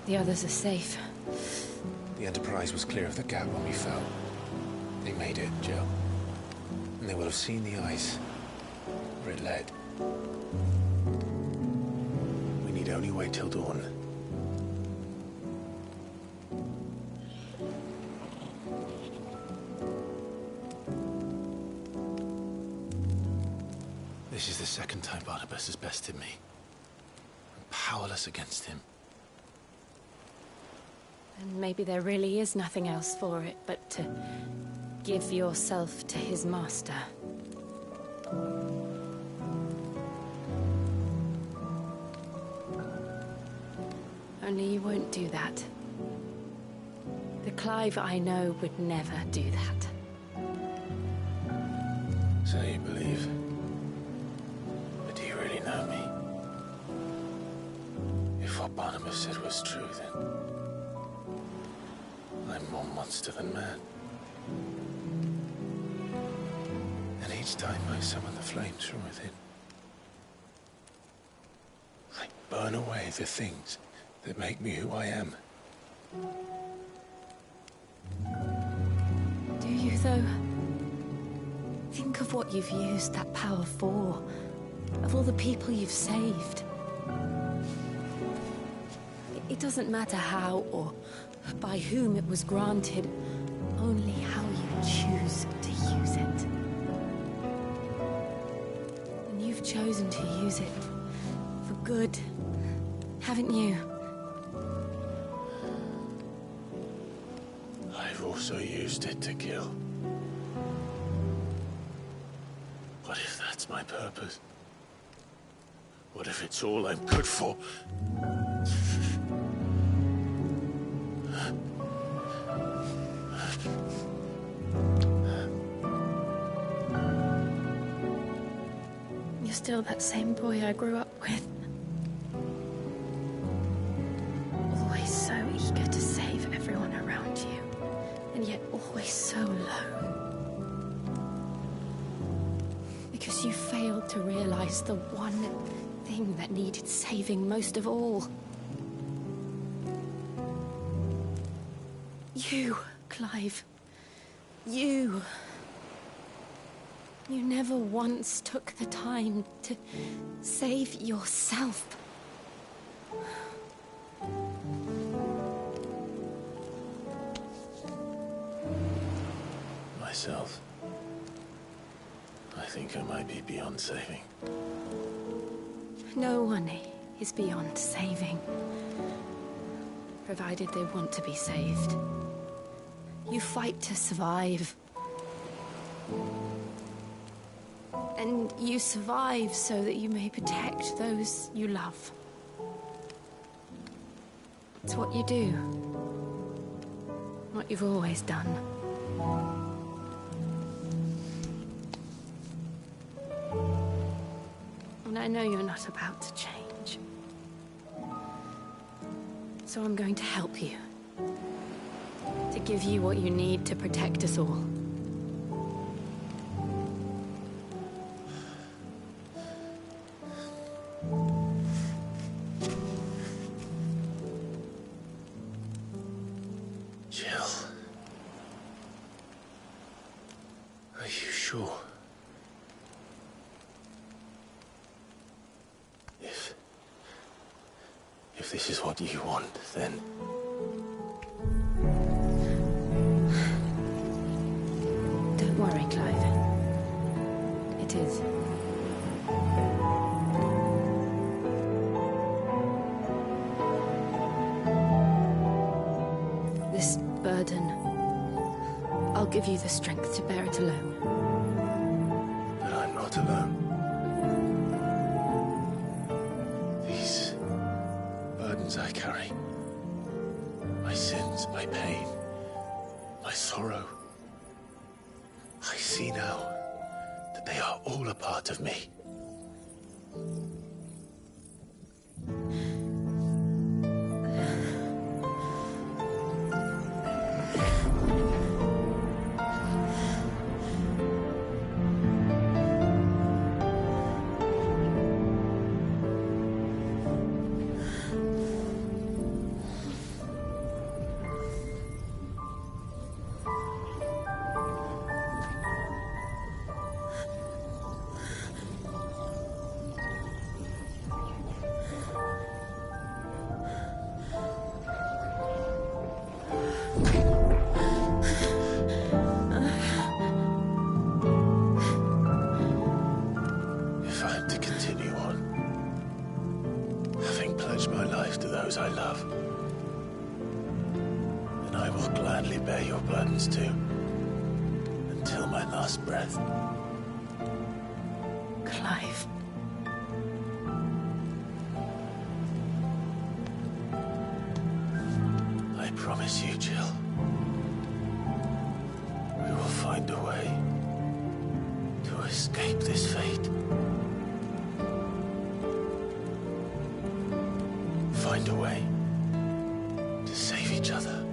The others are safe. The Enterprise was clear of the gap when we fell. They made it, Jill. And they will have seen the ice where it led. We need only wait till dawn. This is the second time Barnabas has bested me. I'm powerless against him. And maybe there really is nothing else for it but to give yourself to his master. Only you won't do that. The Clive I know would never do that. So you believe? But do you really know me? If what Barnabas said was true, then I'm more monster than man. And each time I summon the flames from within, I burn away the things that make me who I am. Do you, though? Think of what you've used that power for. Of all the people you've saved. It doesn't matter how or by whom it was granted, only how you choose to use it. And you've chosen to use it for good, haven't you? I've also used it to kill. What if that's my purpose? What if it's all I'm good for? You're still that same boy I grew up with. Always so eager to save everyone around you, and yet always so alone. Because you failed to realize the one thing that needed saving most of all. You, Clive. You. You never once took the time to save yourself. Myself? I think I might be beyond saving. No one is beyond saving, provided they want to be saved. You fight to survive. And you survive so that you may protect those you love. It's what you do. What you've always done. And I know you're not about to change. So I'm going to help you. To give you what you need to protect us all. Jill. Are you sure? If this is what you want, then... Don't worry, Clive. It is. This burden, I'll give you the strength to bear it alone. But I'm not alone. These burdens I carry, my sins, my pain, my sorrow, I see now that they are all a part of me. but to continue on. Having pledged my life to those I love. And I will gladly bear your burdens too. Until my last breath. Clive. I promise you, Jill. We will find a way to escape this fate. Find a way to save each other.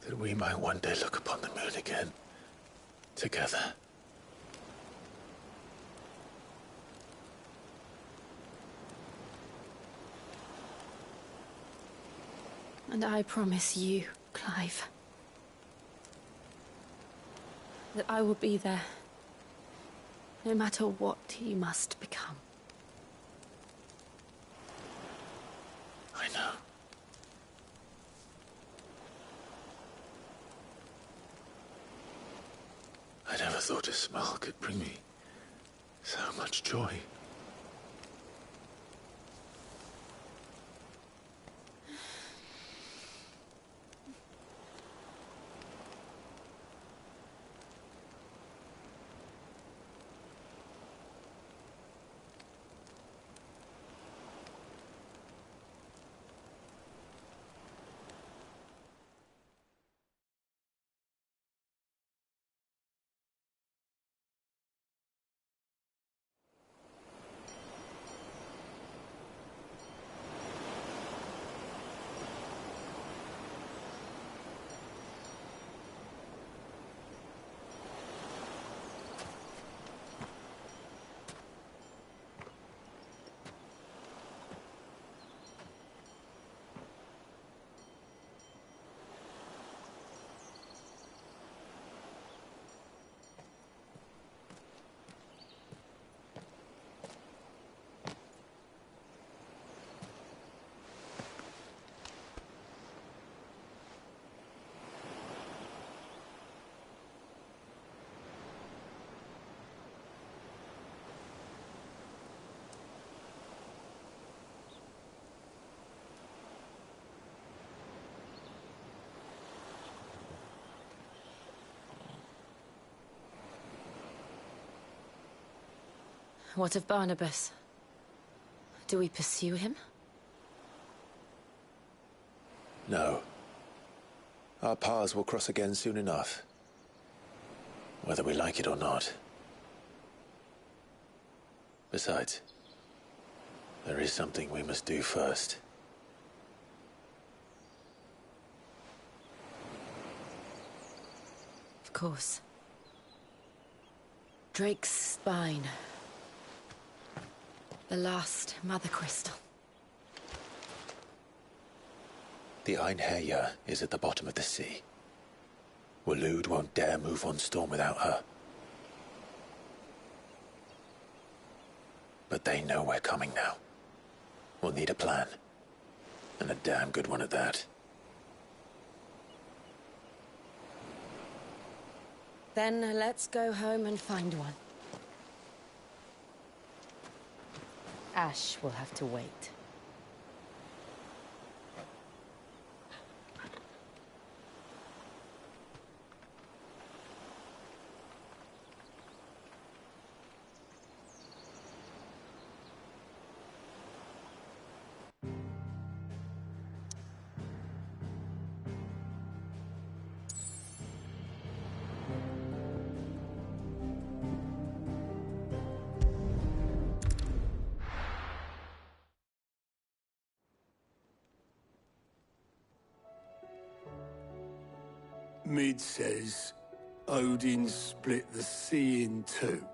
That we might one day look upon the moon again, together. And I promise you, Clive, that I will be there, no matter what you must become. I know. I never thought a smile could bring me so much joy. What of Barnabas? Do we pursue him? No. Our paths will cross again soon enough. Whether we like it or not. Besides, there is something we must do first. Of course. Drake's spine. The last Mother Crystal. The Einherjar is at the bottom of the sea. Waloed won't dare move on Storm without her. But they know we're coming now. We'll need a plan. And a damn good one at that. Then let's go home and find one. Ash will have to wait. Mid says Odin split the sea in two.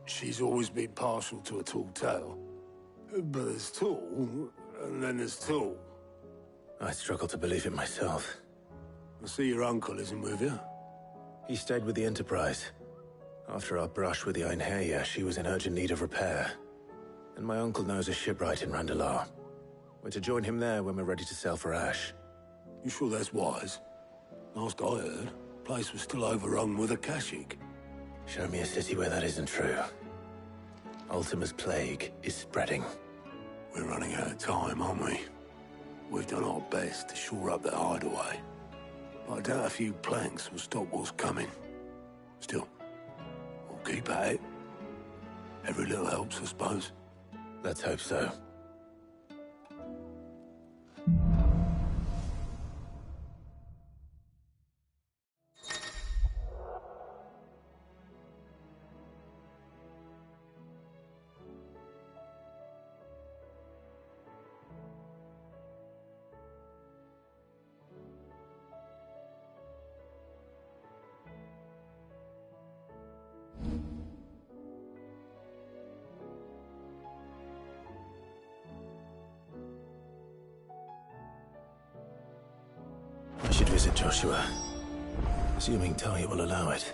She's always been partial to a tall tale. But there's tall, and then there's tall. I struggle to believe it myself. I see your uncle isn't with you. He stayed with the Enterprise. After our brush with the Einherja, she was in urgent need of repair. And my uncle knows a shipwright in Randalar. We're to join him there when we're ready to sail for Ash. You sure that's wise? Last I heard, the place was still overrun with Akashic. Show me a city where that isn't true. Ultima's plague is spreading. We're running out of time, aren't we? We've done our best to shore up that hideaway. But I doubt a few planks will stop what's coming. Still, we'll keep at it. Every little helps, I suppose. Let's hope so. I should visit Joshua, assuming Talia will allow it.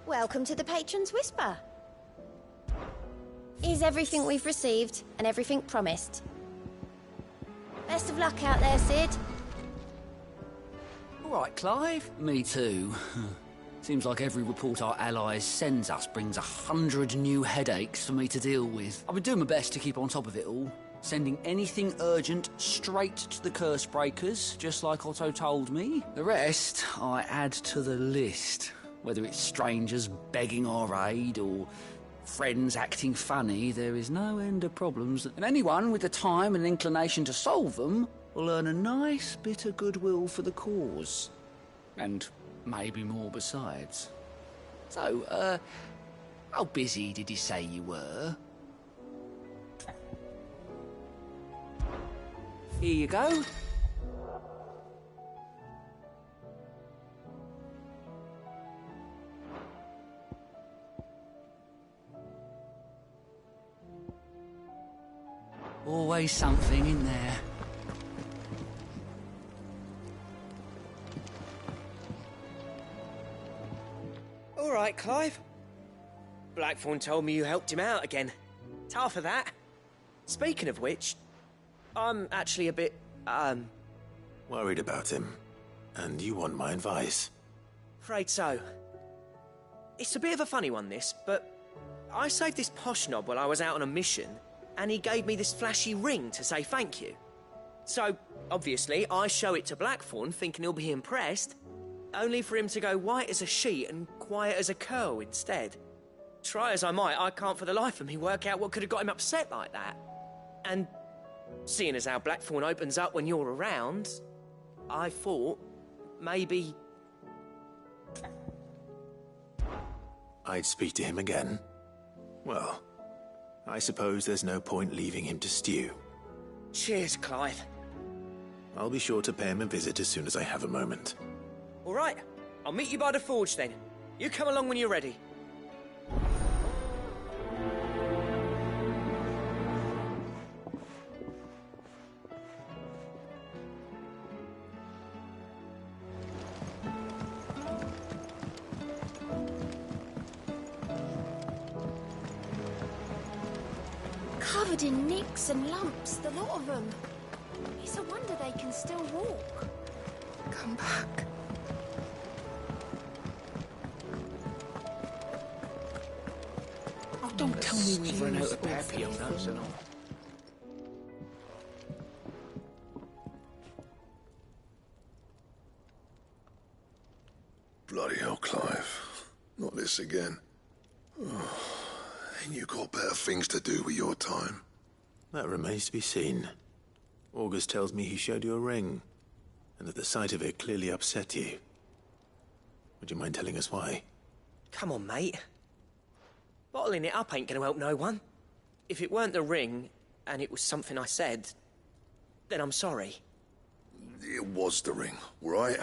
Welcome to the Patron's Whisper. Is everything we've received and everything promised? Best of luck out there, Cid. All right, Clive. Me too. Seems like every report our allies sends us brings 100 new headaches for me to deal with. I've been doing my best to keep on top of it all, sending anything urgent straight to the curse breakers, just like Otto told me. The rest I add to the list. Whether it's strangers begging our aid or friends acting funny, there is no end of problems. And anyone with the time and inclination to solve them will earn a nice bit of goodwill for the cause. And maybe more besides. So, how busy did you say you were? Here you go. Always something in there. All right, Clive. Blackthorn told me you helped him out again. Tough for that. Speaking of which, I'm actually a bit, Worried about him. And you want my advice? afraid so. It's a bit of a funny one, this, but I saved this posh knob while I was out on a mission, and he gave me this flashy ring to say thank you. So, obviously, I show it to Blackthorn, thinking he'll be impressed, only for him to go white as a sheet and quiet as a curl instead. Try as I might, I can't for the life of me work out what could have got him upset like that. And seeing as how Blackthorn opens up when you're around, I thought maybe... I'd speak to him again. Well, I suppose there's no point leaving him to stew. Cheers, Clive. I'll be sure to pay him a visit as soon as I have a moment. All right, I'll meet you by the forge then. You come along when you're ready. Covered in nicks and lumps, the lot of them. It's a wonder they can still walk. Come back. Don't tell me we've run out of Papillons and all. Bloody hell, Clive. Not this again. Oh, ain't you got better things to do with your time? That remains to be seen. August tells me he showed you a ring, and that the sight of it clearly upset you. Would you mind telling us why? Come on, mate. Bottling it up ain't gonna help no one. If it weren't the ring, and it was something I said, then I'm sorry. It was the ring, right?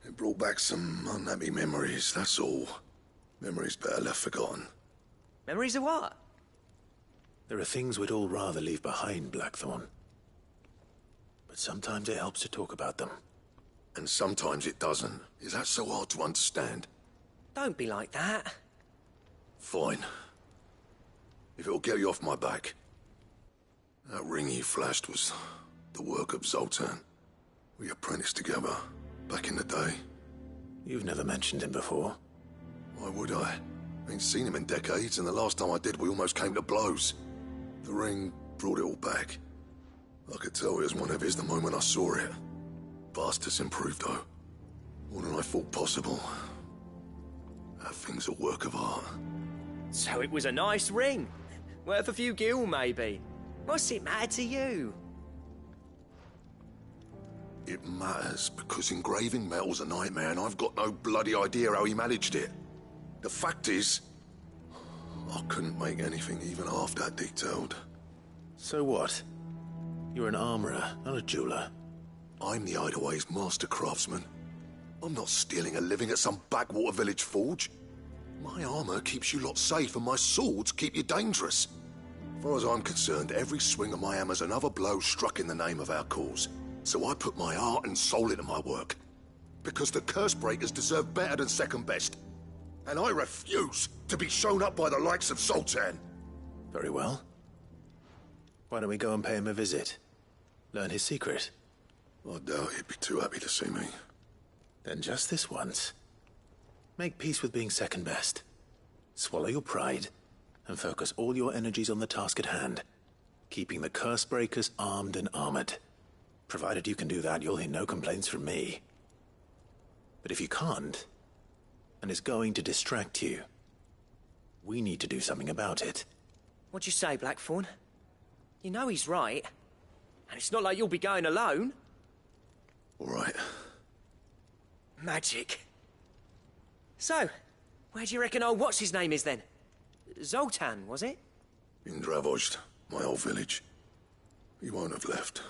It brought back some unhappy memories, that's all. Memories better left forgotten. Memories of what? There are things we'd all rather leave behind, Blackthorn. But sometimes it helps to talk about them. And sometimes it doesn't. Is that so hard to understand? Don't be like that. Fine. If it'll get you off my back. That ring you flashed was the work of Zoltan. We apprenticed together, back in the day. You've never mentioned him before. Why would I? Ain't seen him in decades, and the last time I did, we almost came to blows. The ring brought it all back. I could tell it was one of his the moment I saw it. Vast has improved, though. More than I thought possible. That thing's a work of art. So it was a nice ring. Worth a few gil, maybe. What's it matter to you? It matters because engraving metal's a nightmare, and I've got no bloody idea how he managed it. The fact is, I couldn't make anything even half that detailed. So what? You're an armorer, not a jeweler. I'm the Hideaway's master craftsman. I'm not stealing a living at some backwater village forge. My armor keeps you lot safe, and my swords keep you dangerous. As far as I'm concerned, every swing of my hammer's another blow struck in the name of our cause. So I put my heart and soul into my work. Because the Cursebreakers deserve better than second best. And I refuse to be shown up by the likes of Zoltan. Very well. Why don't we go and pay him a visit? Learn his secret. I doubt he'd be too happy to see me. Then just this once. Make peace with being second best. Swallow your pride, and focus all your energies on the task at hand. Keeping the Cursebreakers armed and armored. Provided you can do that, you'll hear no complaints from me. But if you can't, and it's going to distract you, we need to do something about it. What'd you say, Blackthorn? You know he's right. And it's not like you'll be going alone. All right. Magic. So, where do you reckon old what's-his-name is then? Zoltan, was it? In Dravozd, my old village. He won't have left.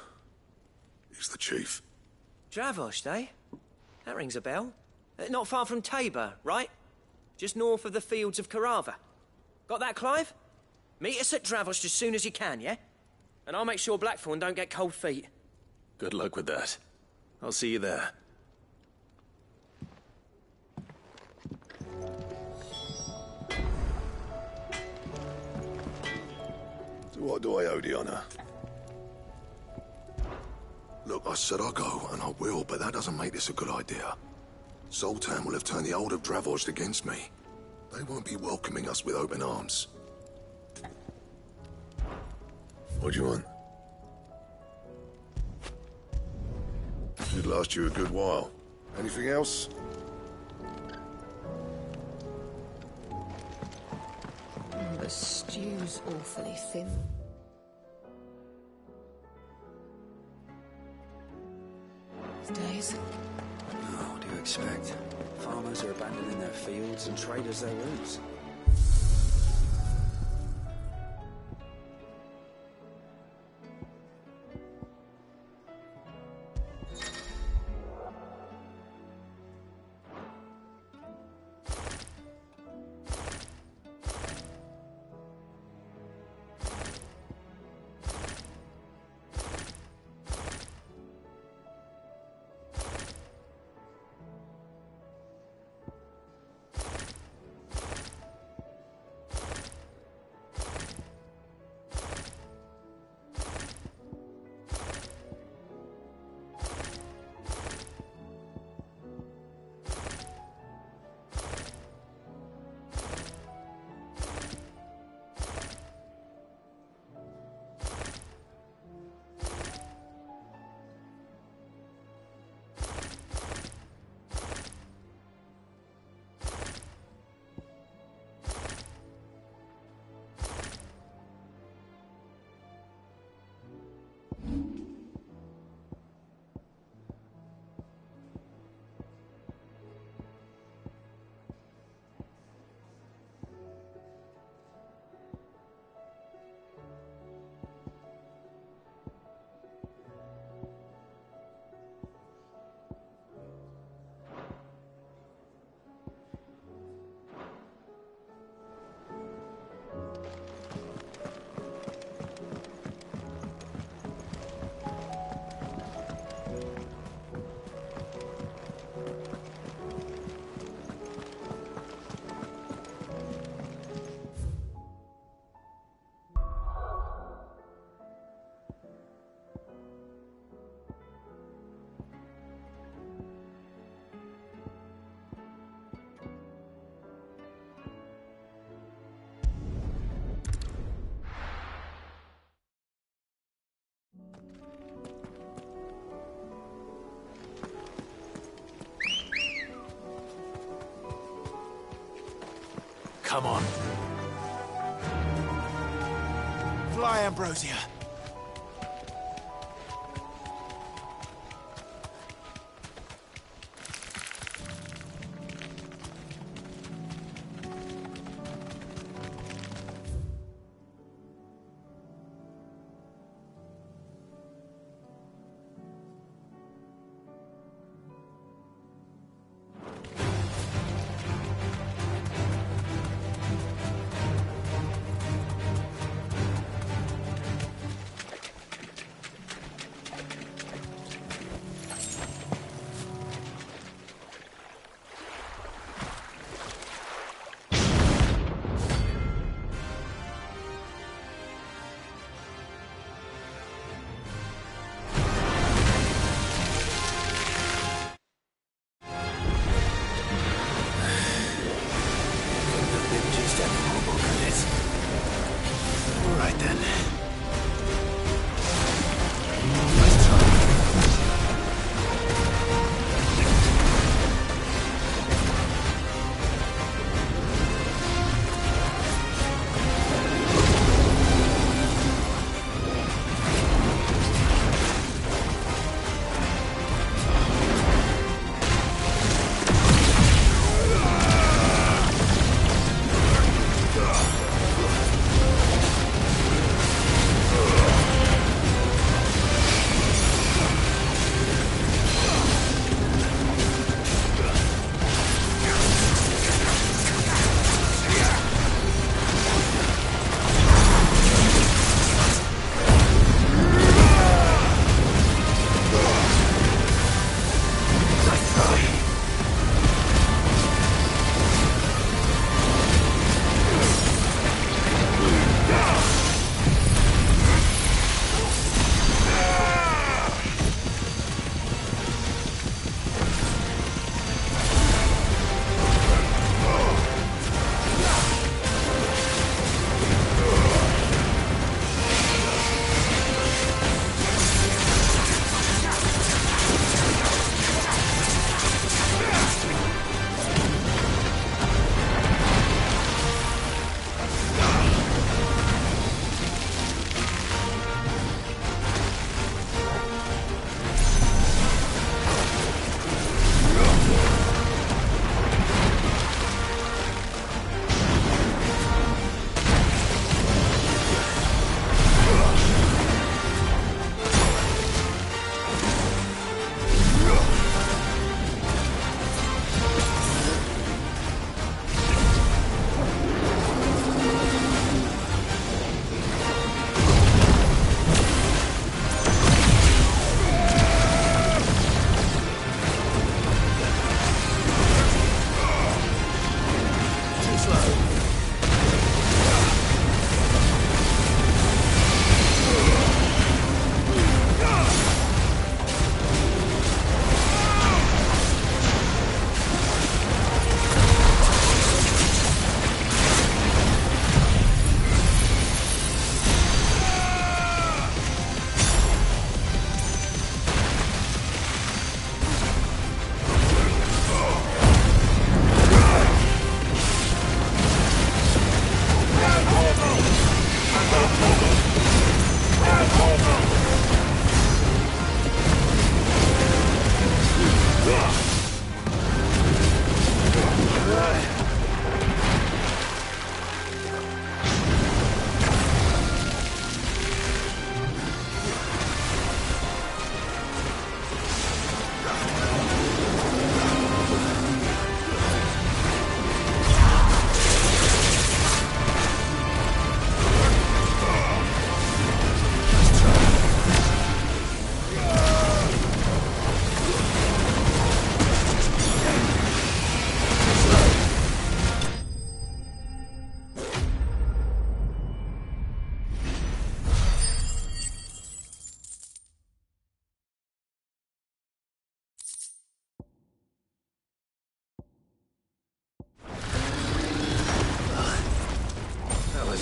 He's the chief. Dravozd, eh? That rings a bell. Not far from Tabor, right? Just north of the fields of Carava. Got that, Clive? Meet us at Dravozd as soon as you can, yeah? And I'll make sure Blackthorn don't get cold feet. Good luck with that. I'll see you there. So what do I owe the honor? Look, I said I'll go, and I will, but that doesn't make this a good idea. Zoltan will have turned the old of Dravozd against me. They won't be welcoming us with open arms. What do you want? Should last you a good while. Anything else? The stew's awfully thin. These days. Oh, what do you expect? Farmers are abandoning their fields and traders their routes. Come on. Fly, Ambrosia.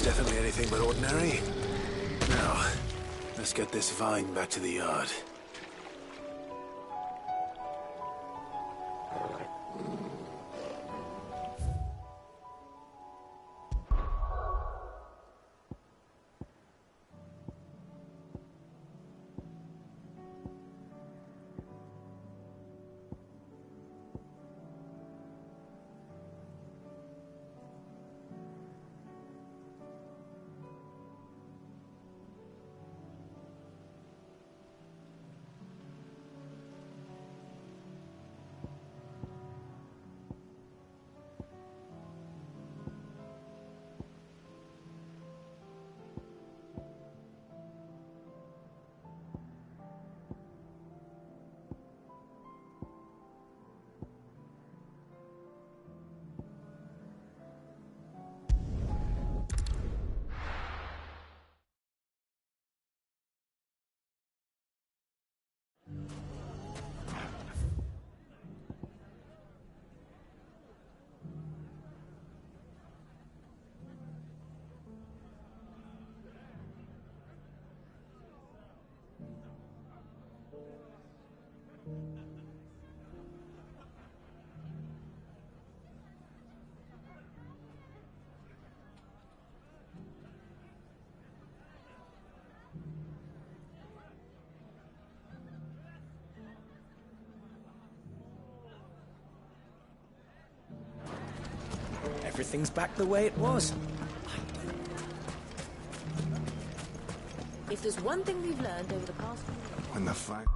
Definitely anything but ordinary. Now, let's get this vine back to the yard. everything's back the way it was. If there's one thing we've learned over the past few years... When the fact...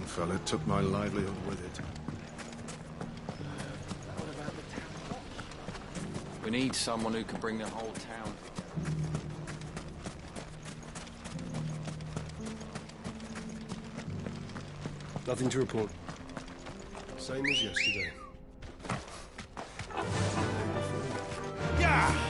Fella took my livelihood with it. We need someone who can bring the whole town together. Nothing to report. Same as yesterday. Yeah!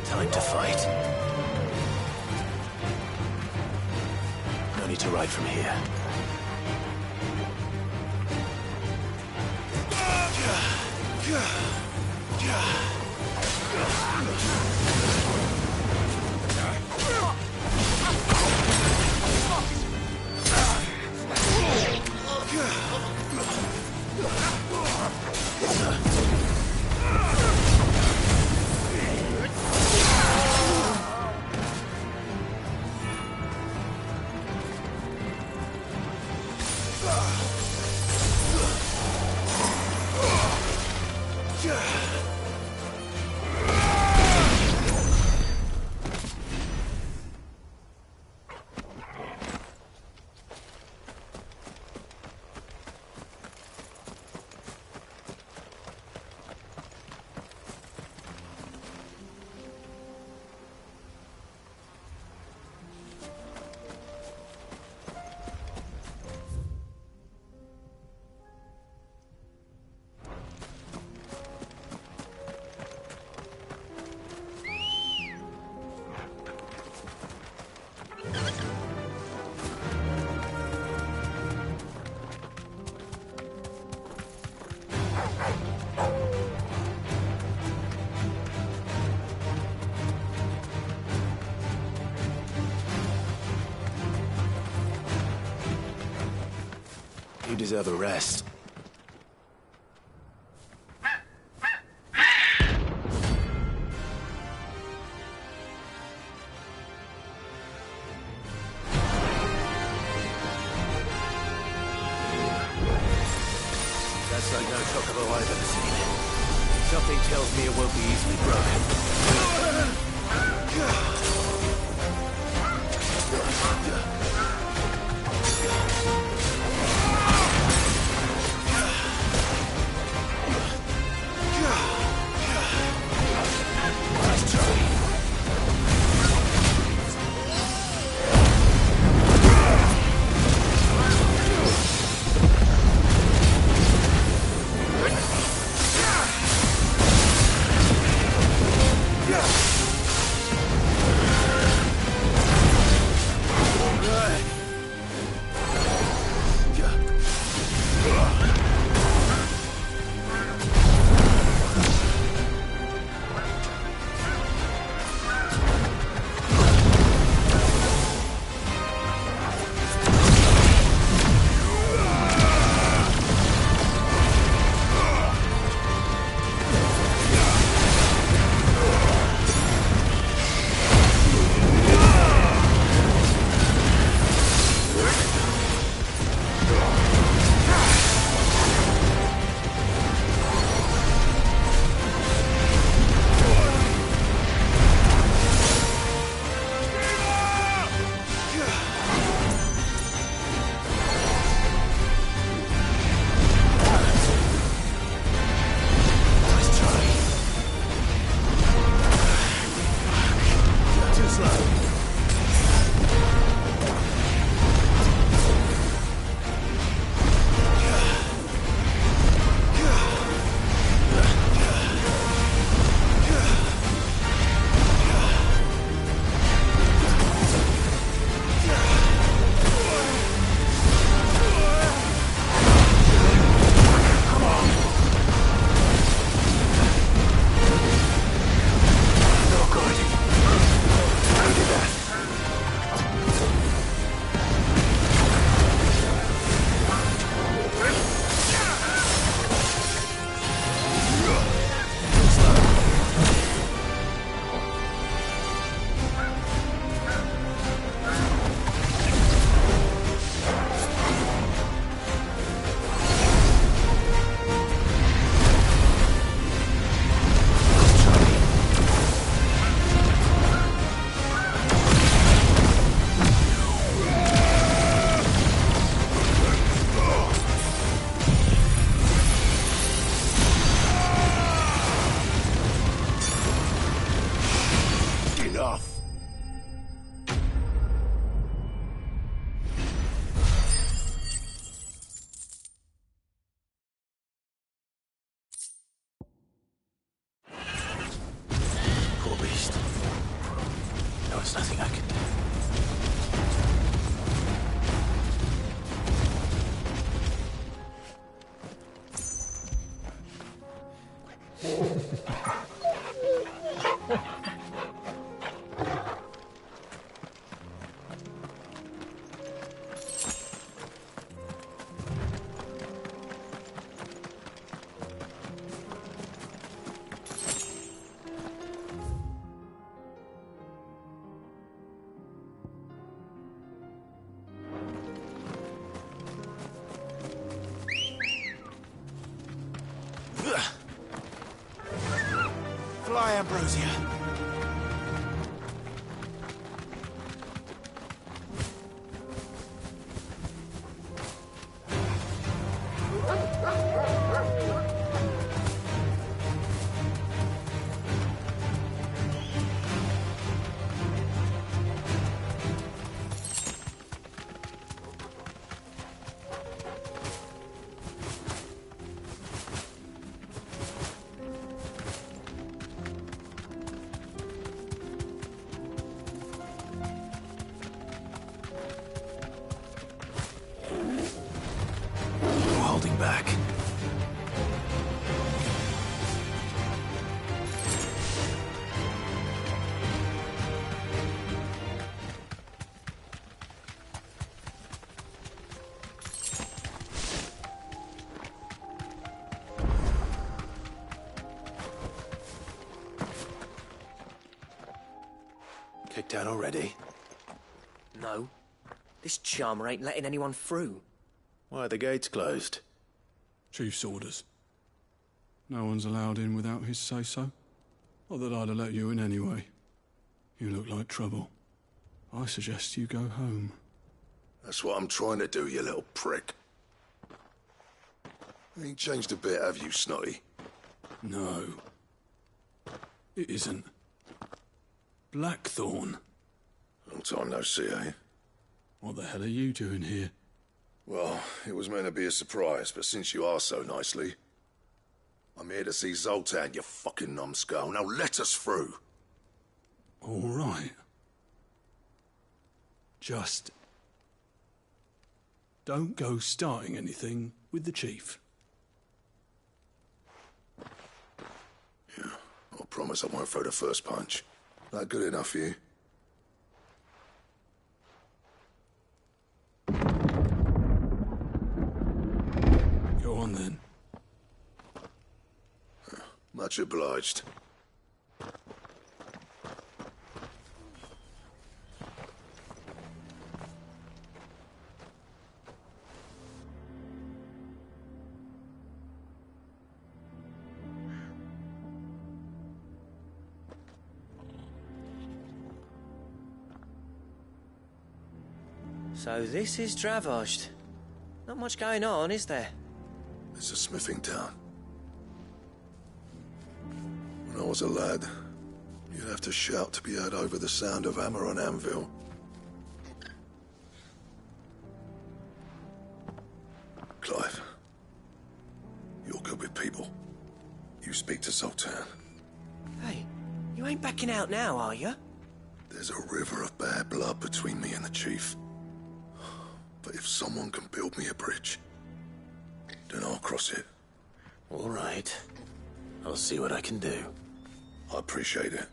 Time to fight. No need to ride from here. You deserve a rest. That's like no chocobo I've ever seen. Something tells me it won't be easily broken. There's nothing I can do. Fly, Ambrosia. Holding back. Kicked out already? No. This charmer ain't letting anyone through. Why are the gates closed? Chief's orders. No one's allowed in without his say-so. Not that I'd have let you in anyway. You look like trouble. I suggest you go home. That's what I'm trying to do, you little prick. Ain't changed a bit, have you, Snotty? No. It isn't. Blackthorn. Long time no see, eh? What the hell are you doing here? Well, it was meant to be a surprise, but since you are so nicely, I'm here to see Zoltan, you fucking numbskull. Now let us through. All right. Just don't go starting anything with the chief. Yeah, I promise I won't throw the first punch. That good enough for you? Go on then. Much obliged. So this is Dravozd. Not much going on, is there? It's a smithing town. When I was a lad, you'd have to shout to be heard over the sound of hammer on anvil. Clive, you're good with people. You speak to Zoltan. Hey, you ain't backing out now, are you? There's a river of bad blood between me and the chief. But if someone can build me a bridge, then I'll cross it. All right. I'll see what I can do. I appreciate it.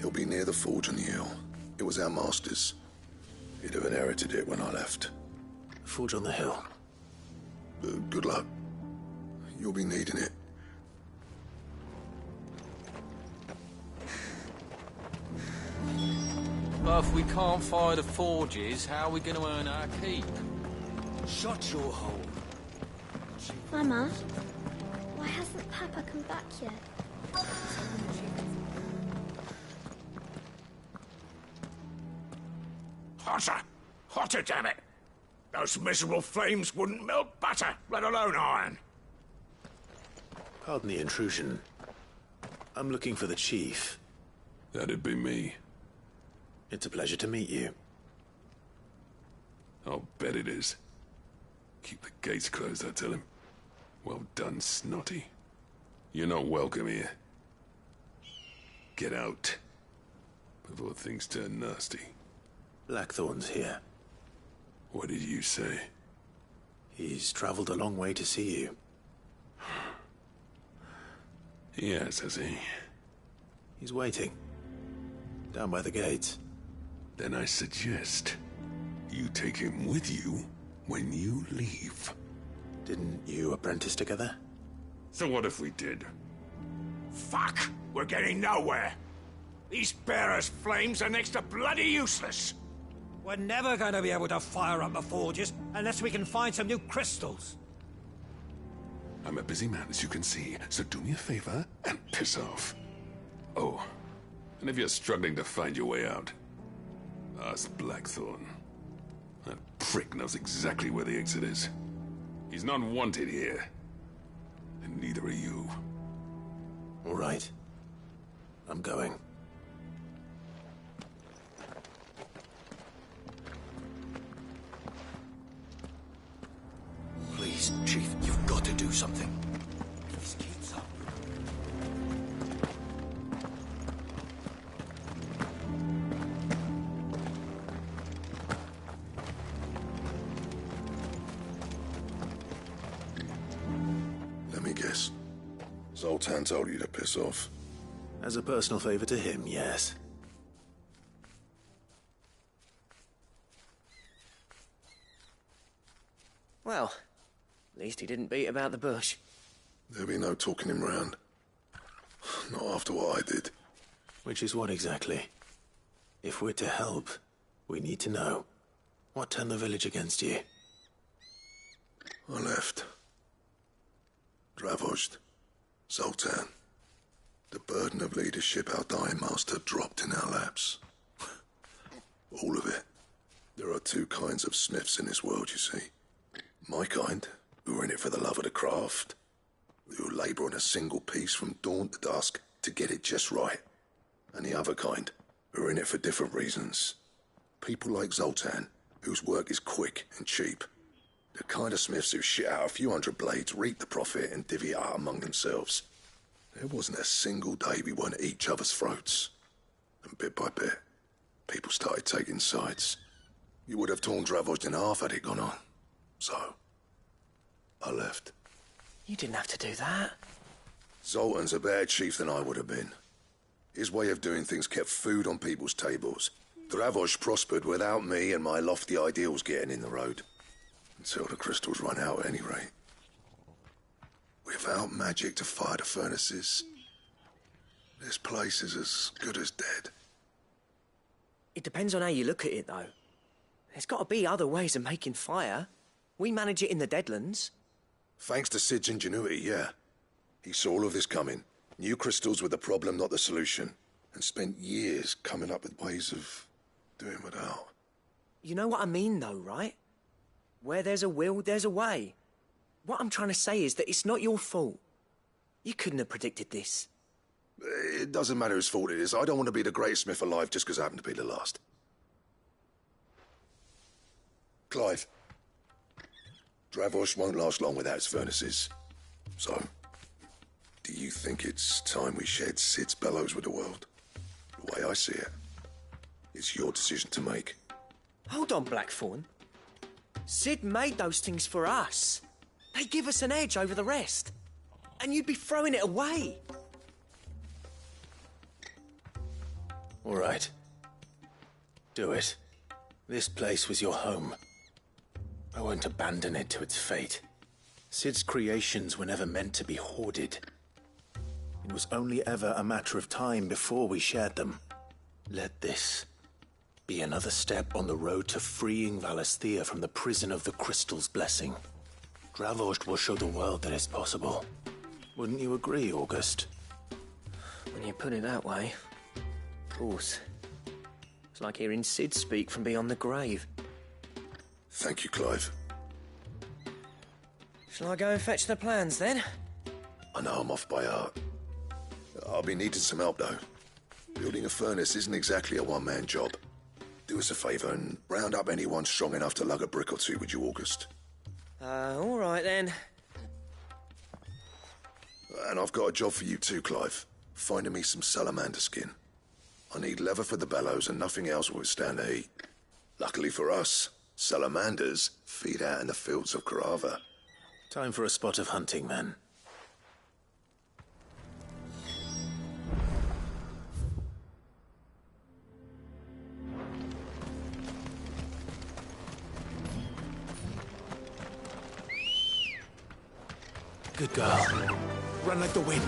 He'll be near the forge on the hill. It was our master's. He'd have inherited it when I left. Forge on the hill. Good luck. You'll be needing it. But if we can't fire the forges, how are we going to earn our keep? Shut your hole. Mama, why hasn't Papa come back yet? Hotter! Hotter, damn it! Those miserable flames wouldn't melt butter, let alone iron. Pardon the intrusion. I'm looking for the chief. That'd be me. It's a pleasure to meet you. I'll bet it is. Keep the gates closed, I tell him. Well done, Snotty. You're not welcome here. Get out. before things turn nasty. Blackthorn's here. What did you say? He's traveled a long way to see you. Yes, has he? He's waiting. Down by the gates. Then I suggest you take him with you when you leave. Didn't you apprentice together? So what if we did? Fuck! We're getting nowhere. These bearers' flames are next to bloody useless. We're never going to be able to fire up the forges unless we can find some new crystals. I'm a busy man, as you can see, so do me a favor and piss off. Oh, and if you're struggling to find your way out, ask Blackthorn. That prick knows exactly where the exit is. He's not wanted here. And neither are you. All right. I'm going. Please, Chief, you've got to do something. These keeps up. Let me guess. Zoltan told you to piss off. As a personal favor to him, yes. Well, at least he didn't beat about the bush. There'll be no talking him round. Not after what I did. Which is what exactly? If we're to help, we need to know. What turned the village against you? I left. Dravost. Zoltan. The burden of leadership our dying master dropped in our laps. All of it. There are two kinds of smiths in this world, you see. My kind, who are in it for the love of the craft, who labour on a single piece from dawn to dusk to get it just right. And the other kind, who are in it for different reasons. People like Zoltan, whose work is quick and cheap. The kind of smiths who shit out a few hundred blades, reap the profit, and divvy it out among themselves. There wasn't a single day we weren't at each other's throats. And bit by bit, people started taking sides. You would have torn Dravost in half had it gone on. So, I left. You didn't have to do that. Zoltan's a better chief than I would have been. His way of doing things kept food on people's tables. Dravost prospered without me and my lofty ideals getting in the road. Until the crystals run out at any rate. Without magic to fire the furnaces, this place is as good as dead. It depends on how you look at it, though. There's got to be other ways of making fire. We manage it in the Deadlands. Thanks to Sid's ingenuity, yeah. He saw all of this coming. Knew crystals were the problem, not the solution. And spent years coming up with ways of doing without. You know what I mean, though, right? Where there's a will, there's a way. What I'm trying to say is that it's not your fault. You couldn't have predicted this. It doesn't matter whose fault it is. I don't want to be the greatest smith alive just because I happen to be the last. Clive. Dravost won't last long without its furnaces. So, do you think it's time we shared Sid's bellows with the world? The way I see it, it's your decision to make. Hold on, Blackthorn. Sid made those things for us. They give us an edge over the rest. And you'd be throwing it away. All right. Do it. This place was your home. I won't abandon it to its fate. Sid's creations were never meant to be hoarded. It was only ever a matter of time before we shared them. Let this be another step on the road to freeing Valisthea from the prison of the Crystal's blessing. Dravost will show the world that it's possible. Wouldn't you agree, August? When you put it that way, of course. It's like hearing Sid speak from beyond the grave. Thank you, Clive. Shall I go and fetch the plans, then? I know I'm off by heart. I'll be needing some help, though. Building a furnace isn't exactly a one-man job. Do us a favour and round up anyone strong enough to lug a brick or two with you, August. All right, then. And I've got a job for you too, Clive. Finding me some salamander skin. I need leather for the bellows and nothing else will withstand the heat. Luckily for us, salamanders feed out in the fields of Carava. Time for a spot of hunting, men. Good girl. Run like the wind.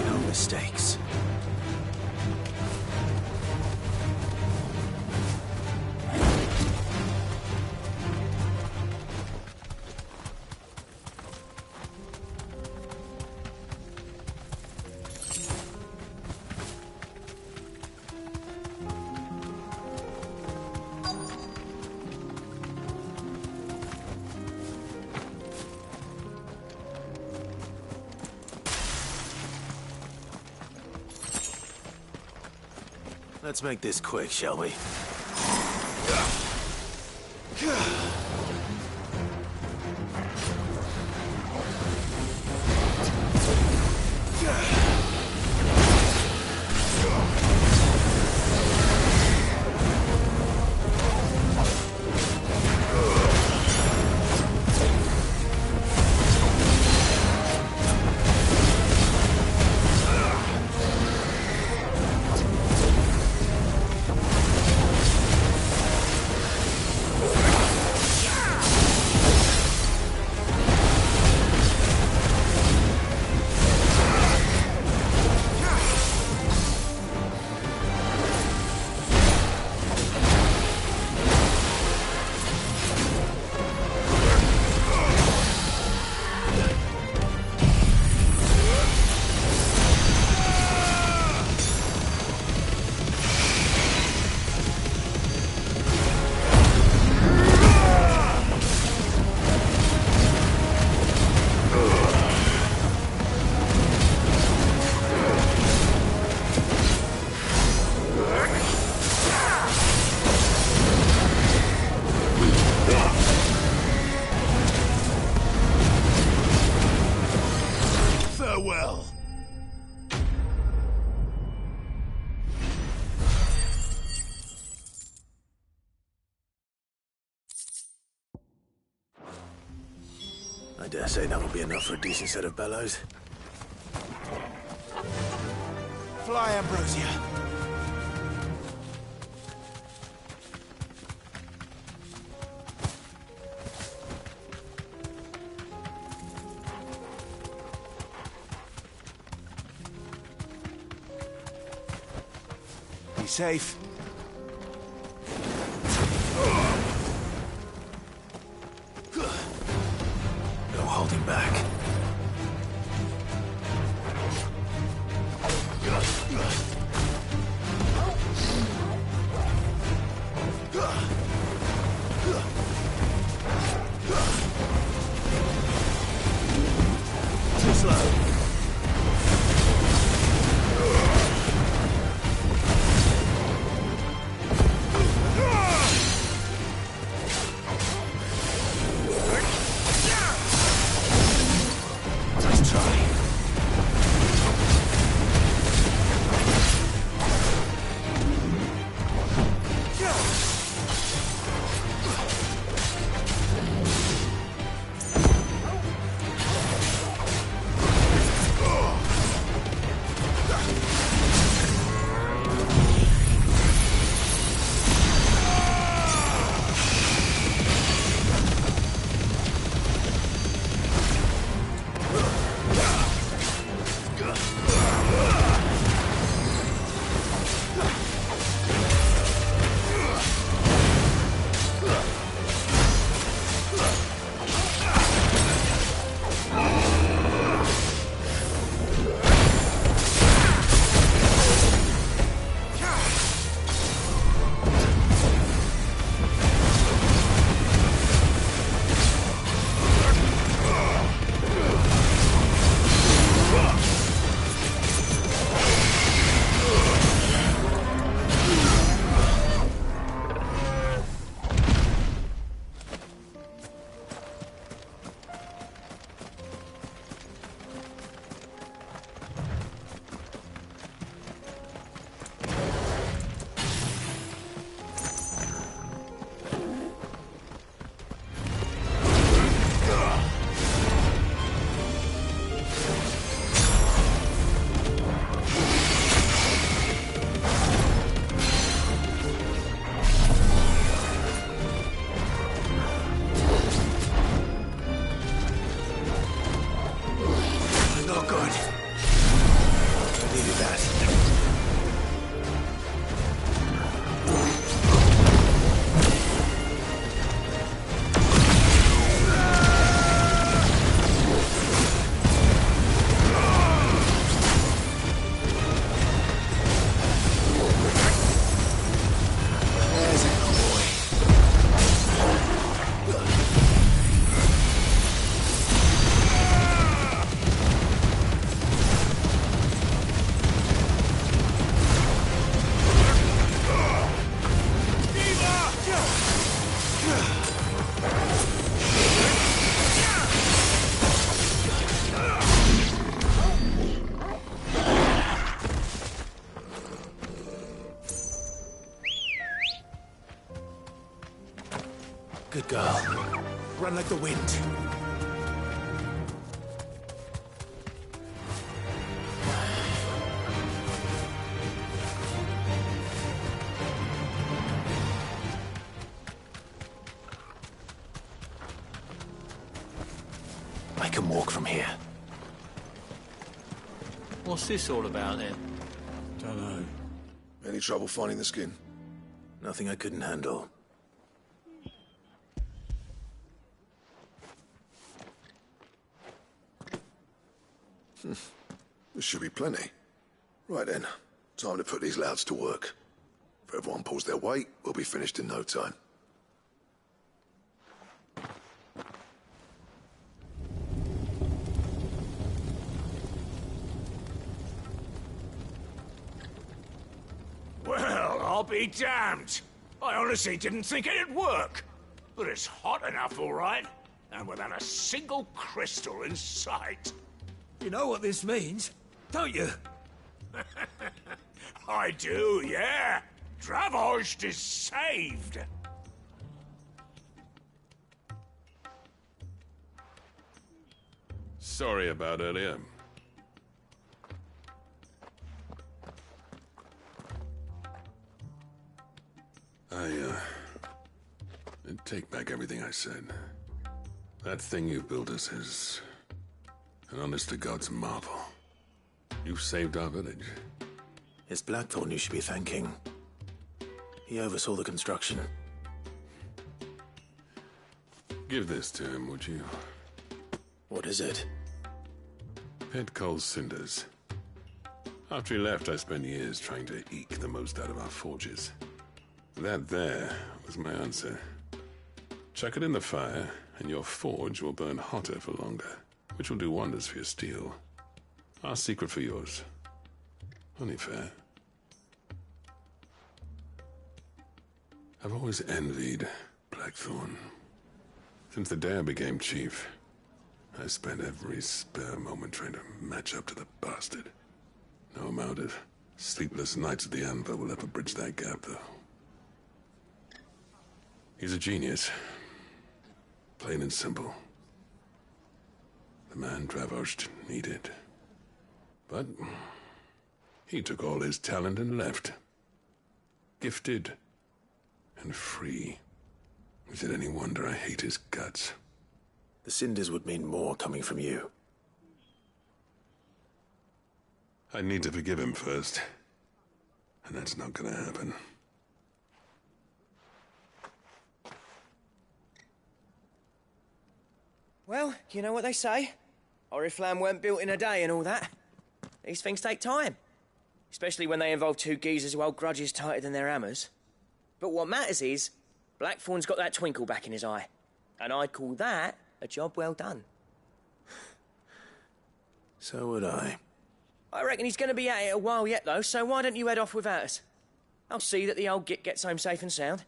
No mistakes. Let's make this quick, shall we? Farewell. I dare say that will be enough for a decent set of bellows. Fly, Ambrosia. Be safe. No holding back. Too slow. Good girl. Run like the wind. I can walk from here. What's this all about then? Dunno. Any trouble finding the skin? Nothing I couldn't handle. There should be plenty. Right then, time to put these louds to work. If everyone pulls their weight, we'll be finished in no time. Well, I'll be damned. I honestly didn't think it'd work. But it's hot enough, all right. And without a single crystal in sight. You know what this means, don't you? I do, yeah. Dravost is saved. Sorry about earlier. I take back everything I said. That thing you built us is an honest-to-God's marvel. You saved our village. It's Blackthorn you should be thanking. He oversaw the construction. Give this to him, would you? What is it? Pet Cole's cinders. After he left, I spent years trying to eke the most out of our forges. That there was my answer. Chuck it in the fire, and your forge will burn hotter for longer, which will do wonders for your steel. Our secret for yours. Only fair. I've always envied Blackthorn. Since the day I became chief, I spent every spare moment trying to match up to the bastard. No amount of sleepless nights at the Anvil will ever bridge that gap, though. He's a genius. Plain and simple. The man Dravost needed. But he took all his talent and left. Gifted and free. Is it any wonder I hate his guts? The cinders would mean more coming from you. I need to forgive him first. And that's not gonna happen. Well, you know what they say. Oriflamme weren't built in a day and all that. These things take time. Especially when they involve two geezers who hold grudges tighter than their hammers. But what matters is, Blackthorn's got that twinkle back in his eye. And I'd call that a job well done. So would I. I reckon he's going to be at it a while yet, though, so why don't you head off without us? I'll see that the old git gets home safe and sound.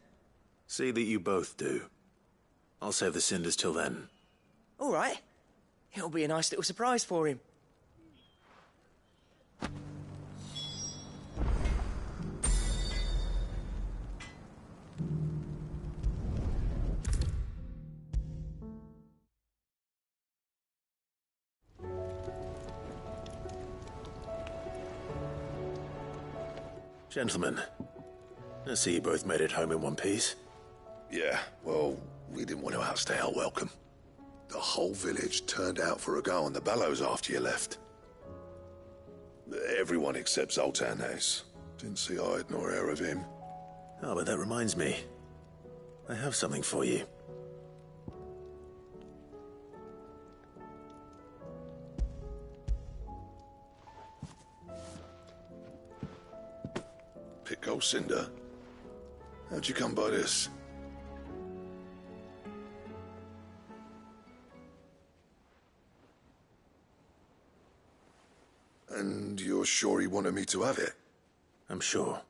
See that you both do. I'll save the cinders till then. All right. It'll be a nice little surprise for him. Gentlemen, I see you both made it home in one piece. Yeah, well, we didn't want to outstay our welcome. The whole village turned out for a go on the bellows after you left. Everyone except Zoltan has. Didn't see hide nor hair of him. Oh, but that reminds me. I have something for you. Pit-Cole's cinder? How'd you come by this? And you're sure he wanted me to have it? I'm sure.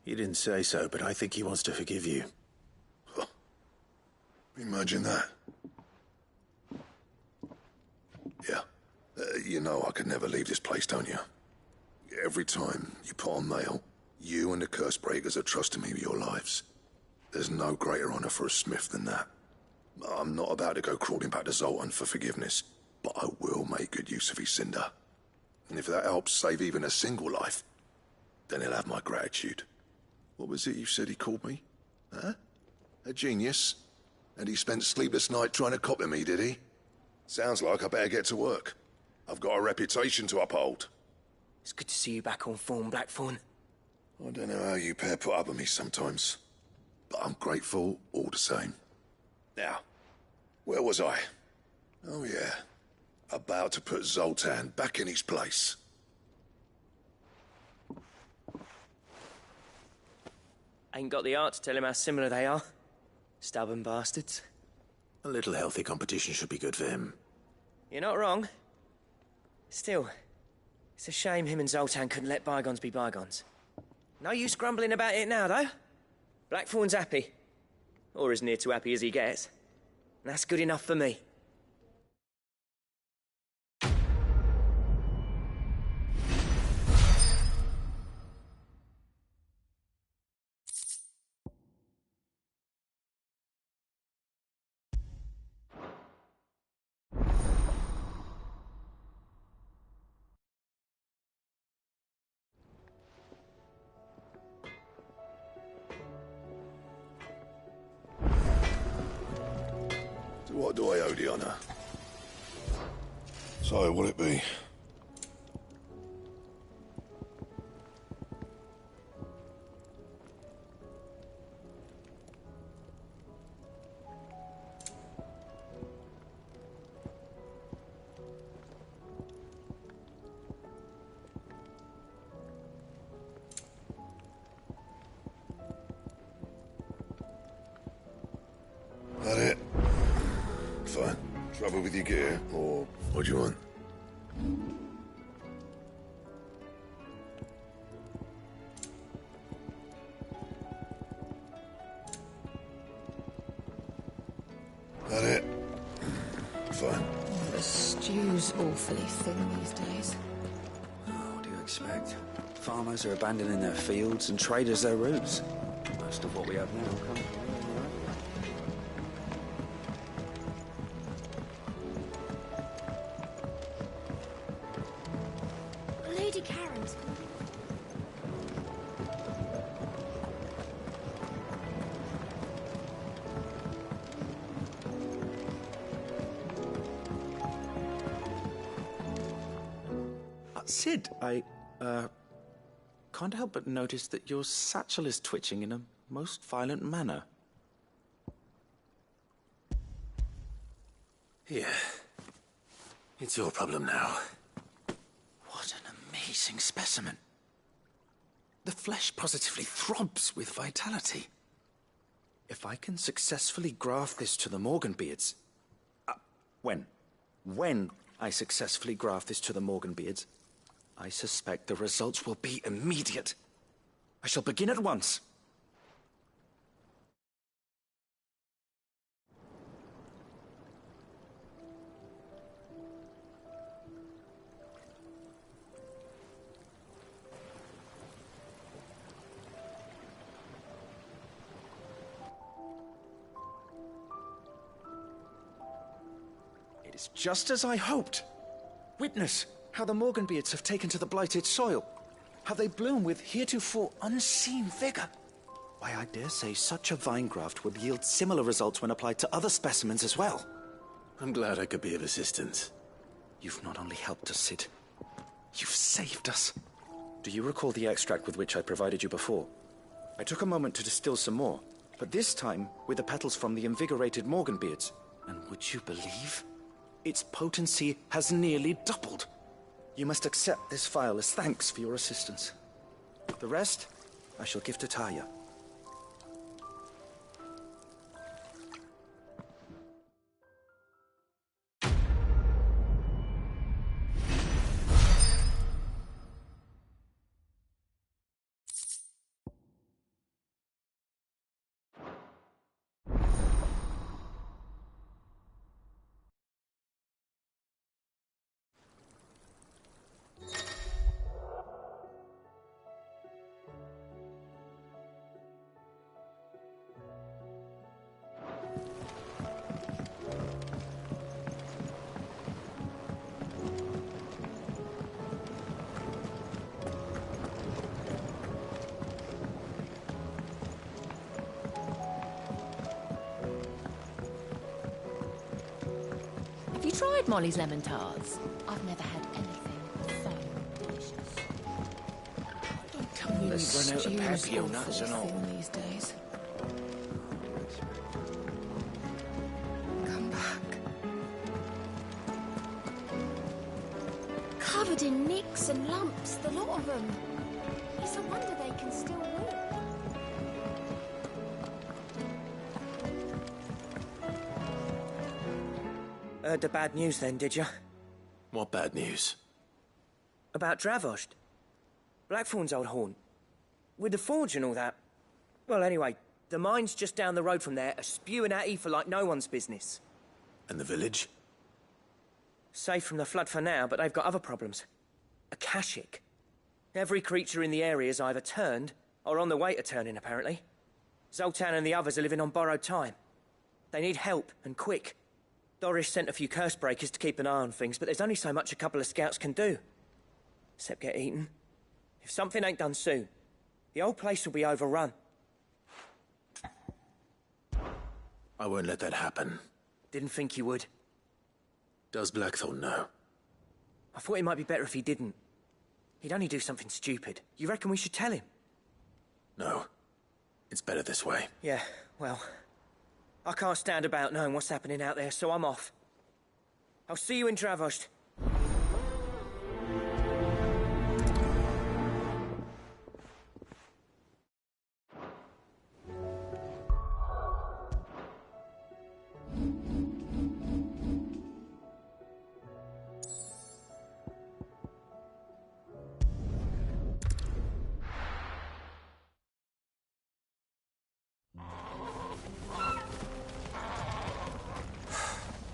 He didn't say so, but I think he wants to forgive you. Huh. Imagine that. Yeah. You know I could never leave this place, don't you? Every time you put on mail, you and the Cursebreakers are trusting me with your lives. There's no greater honor for a smith than that. I'm not about to go crawling back to Zoltan for forgiveness, but I will make good use of his cinder. And if that helps save even a single life, then he'll have my gratitude. What was it you said he called me? Huh? A genius? And he spent sleepless night trying to copy me, did he? Sounds like I better get to work. I've got a reputation to uphold. It's good to see you back on form, Blackthorn. I don't know how you pair put up with me sometimes, but I'm grateful all the same. Now, where was I? Oh yeah, about to put Zoltan back in his place. Ain't got the art to tell him how similar they are. Stubborn bastards. A little healthy competition should be good for him. You're not wrong. Still, it's a shame him and Zoltan couldn't let bygones be bygones. No use grumbling about it now, though. Blackthorn's happy. Or as near to happy as he gets. And that's good enough for me. What do I owe the honor? So, what'll it be? That it? Fine. Trouble with your gear, or what do you want? That it? Fine. The stew's awfully thin these days. What do you expect? Farmers are abandoning their fields and traders their roots. Most of what we have now comes from Lady Karen's calling. Sid, I can't help but notice that your satchel is twitching in a most violent manner. Here. It's your problem now. What an amazing specimen. The flesh positively throbs with vitality. If I can successfully graft this to the Morganbeards... When I successfully graft this to the Morganbeards, I suspect the results will be immediate. I shall begin at once. It is just as I hoped. Witness how the Morganbeards have taken to the blighted soil. How they bloom with heretofore unseen vigor. Why, I dare say such a vine graft will yield similar results when applied to other specimens as well. I'm glad I could be of assistance. You've not only helped us, Sid, you've saved us. Do you recall the extract with which I provided you before? I took a moment to distill some more, but this time with the petals from the invigorated Morganbeards. And would you believe? Its potency has nearly doubled. You must accept this vial as thanks for your assistance. The rest, I shall give to Taya. tried Molly's lemon tarts? I've never had anything so delicious. Don't tell me we've run out of papio nuts and all. These days. Come back. Covered in nicks and lumps, the lot of them. It's a wonder they can still walk. Heard the bad news then, did you? What bad news? About Dravost. Blackthorn's old haunt. With the forge and all that. Well, anyway, the mines just down the road from there are spewing at Aoife like no one's business. And the village? Safe from the flood for now, but they've got other problems. Akashic. Every creature in the area is either turned or on the way to turning, apparently. Zoltan and the others are living on borrowed time. They need help, and quick. Doris sent a few curse breakers to keep an eye on things, but there's only so much a couple of scouts can do. Except get eaten. If something ain't done soon, the whole place will be overrun. I won't let that happen. Didn't think you would. Does Blackthorn know? I thought it might be better if he didn't. He'd only do something stupid. You reckon we should tell him? No. It's better this way. Yeah, well... I can't stand about knowing what's happening out there, so I'm off. I'll see you in Dravost.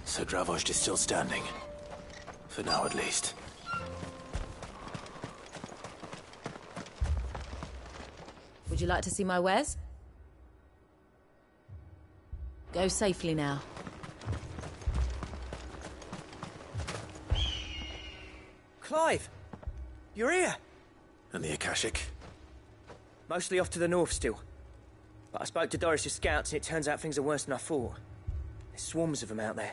So Dravost is still standing. For now, at least. Would you like to see my wares? Go safely now. Clive! You're here! And the Akashic? Mostly off to the north still. But I spoke to Doris's scouts and it turns out things are worse than I thought. There's swarms of them out there.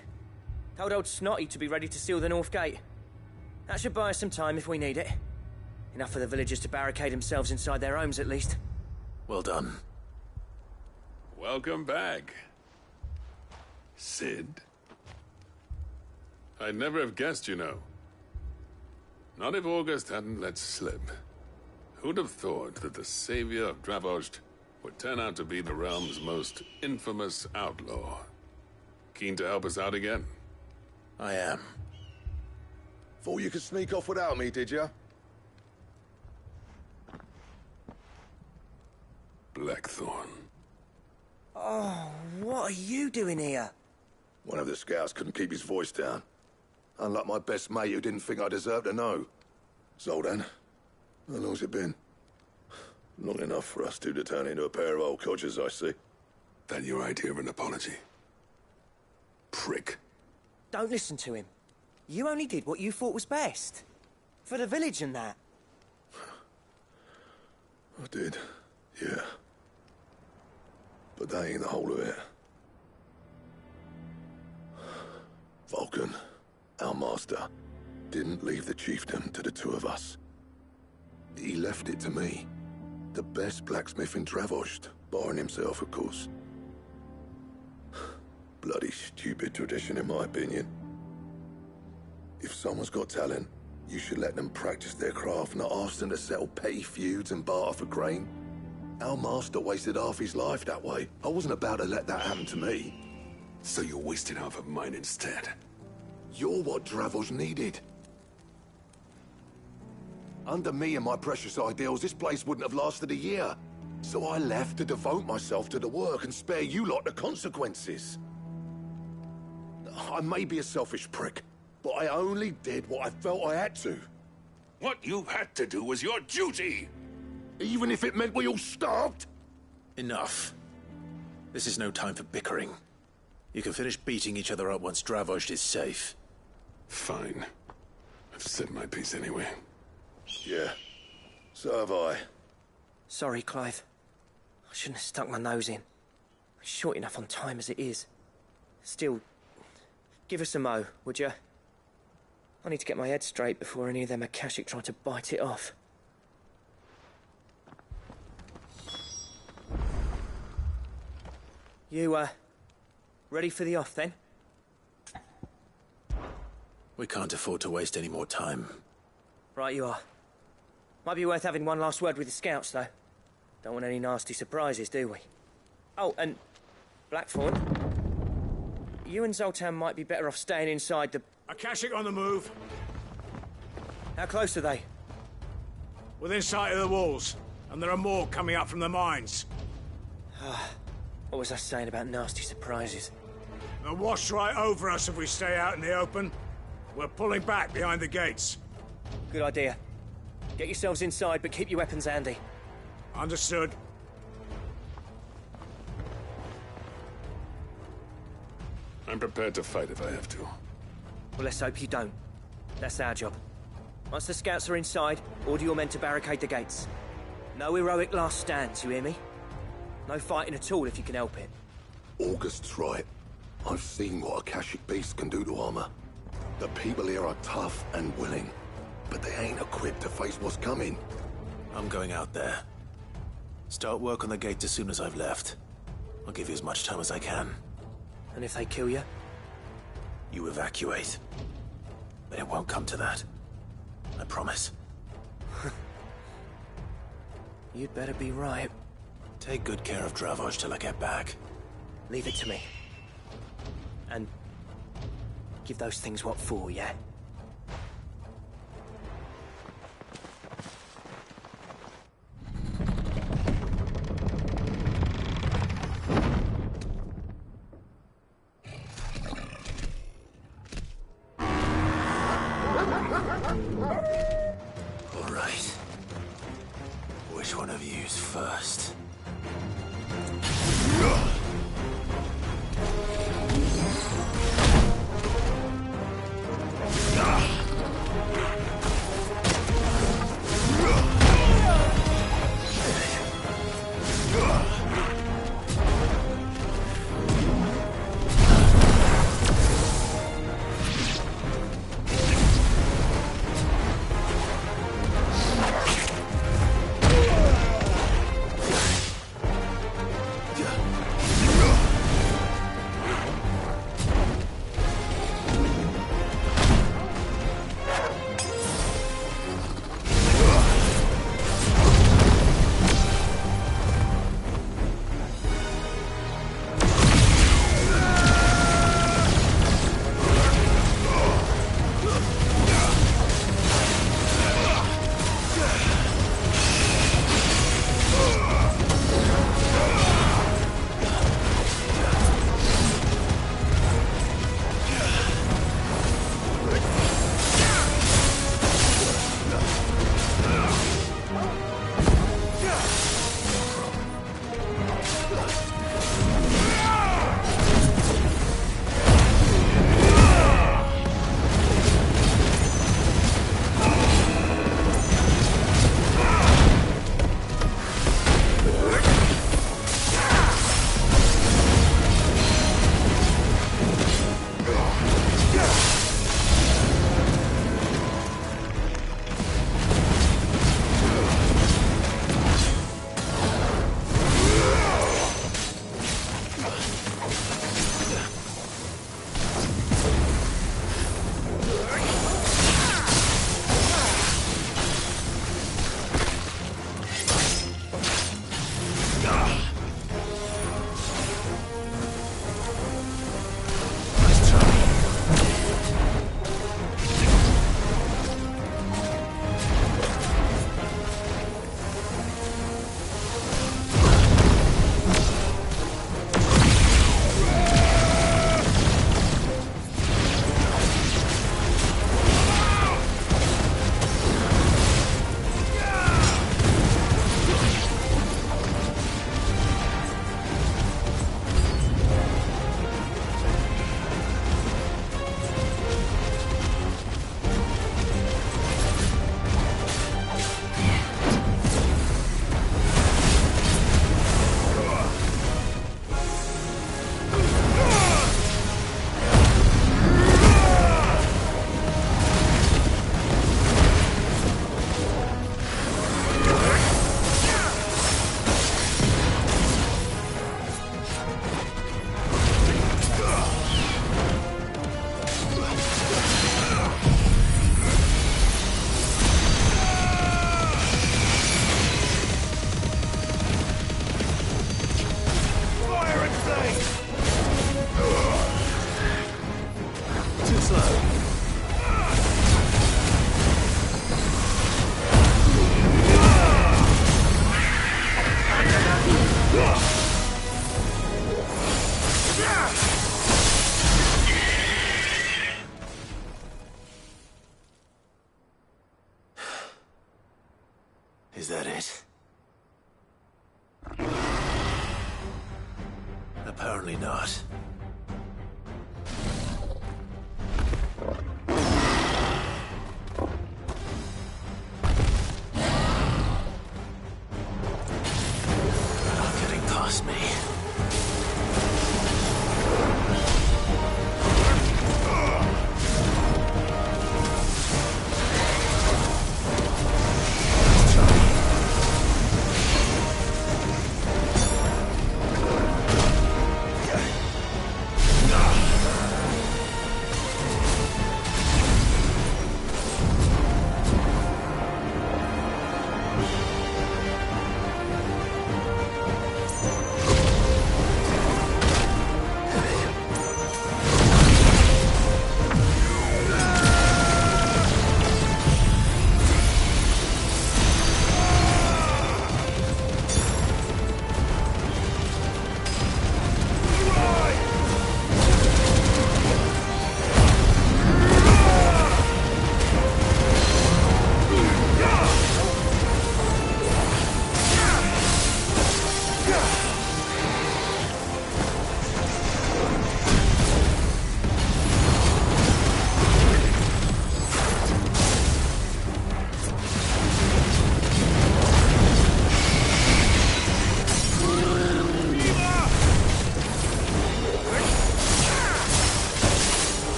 Told old Snotty to be ready to seal the north gate. That should buy us some time if we need it. Enough for the villagers to barricade themselves inside their homes, at least. Well done. Welcome back, Cid. I'd never have guessed, you know. Not if August hadn't let slip. Who'd have thought that the savior of Dravost would turn out to be the realm's most infamous outlaw? Keen to help us out again? I am. Thought you could sneak off without me, did you? Blackthorn. Oh, what are you doing here? One of the scouts couldn't keep his voice down. Unlike my best mate who didn't think I deserved to know. Zoltan, how long's it been? Long enough for us two to turn into a pair of old codgers, I see. That your idea of an apology? Prick. Don't listen to him. You only did what you thought was best. For the village and that. I did, yeah. But that ain't the whole of it. Vulcan, our master, didn't leave the chiefdom to the two of us. He left it to me. The best blacksmith in Dravost, barring himself, of course. Bloody stupid tradition, in my opinion. If someone's got talent, you should let them practice their craft, not ask them to settle petty feuds and barter for grain. Our master wasted half his life that way. I wasn't about to let that happen to me. So you wasted half of mine instead? You're what Dravost needed. Under me and my precious ideals, this place wouldn't have lasted a year. So I left to devote myself to the work and spare you lot the consequences. I may be a selfish prick, but I only did what I felt I had to. What you had to do was your duty! Even if it meant we all starved? Enough. This is no time for bickering. You can finish beating each other up once Dravost is safe. Fine. I've said my piece anyway. Yeah. So have I. Sorry, Clive. I shouldn't have stuck my nose in. I'm short enough on time as it is. Still, Give us a mo, would you? I need to get my head straight before any of them Akashic try to bite it off. You, ready for the off, then? We can't afford to waste any more time. Right you are. Might be worth having one last word with the scouts, though. Don't want any nasty surprises, do we? Oh, and Blackthorn, you and Zoltan might be better off staying inside the... Akashic on the move. How close are they? Within sight of the walls, and there are more coming up from the mines. What was I saying about nasty surprises? They'll wash right over us if we stay out in the open. We're pulling back behind the gates. Good idea. Get yourselves inside, but keep your weapons handy. Understood. I'm prepared to fight if I have to. Well, let's hope you don't. That's our job. Once the scouts are inside, order your men to barricade the gates. No heroic last stands, you hear me? No fighting at all if you can help it. August's right. I've seen what Akashic beasts can do to armor. The people here are tough and willing, but they ain't equipped to face what's coming. I'm going out there. Start work on the gate as soon as I've left. I'll give you as much time as I can. And if they kill you? You evacuate. But it won't come to that. I promise. You'd better be right. Take good care of Dravoj till I get back. Leave it to me. And give those things what for, yeah? All right. Which one of you's first? Apparently not. Not getting past me.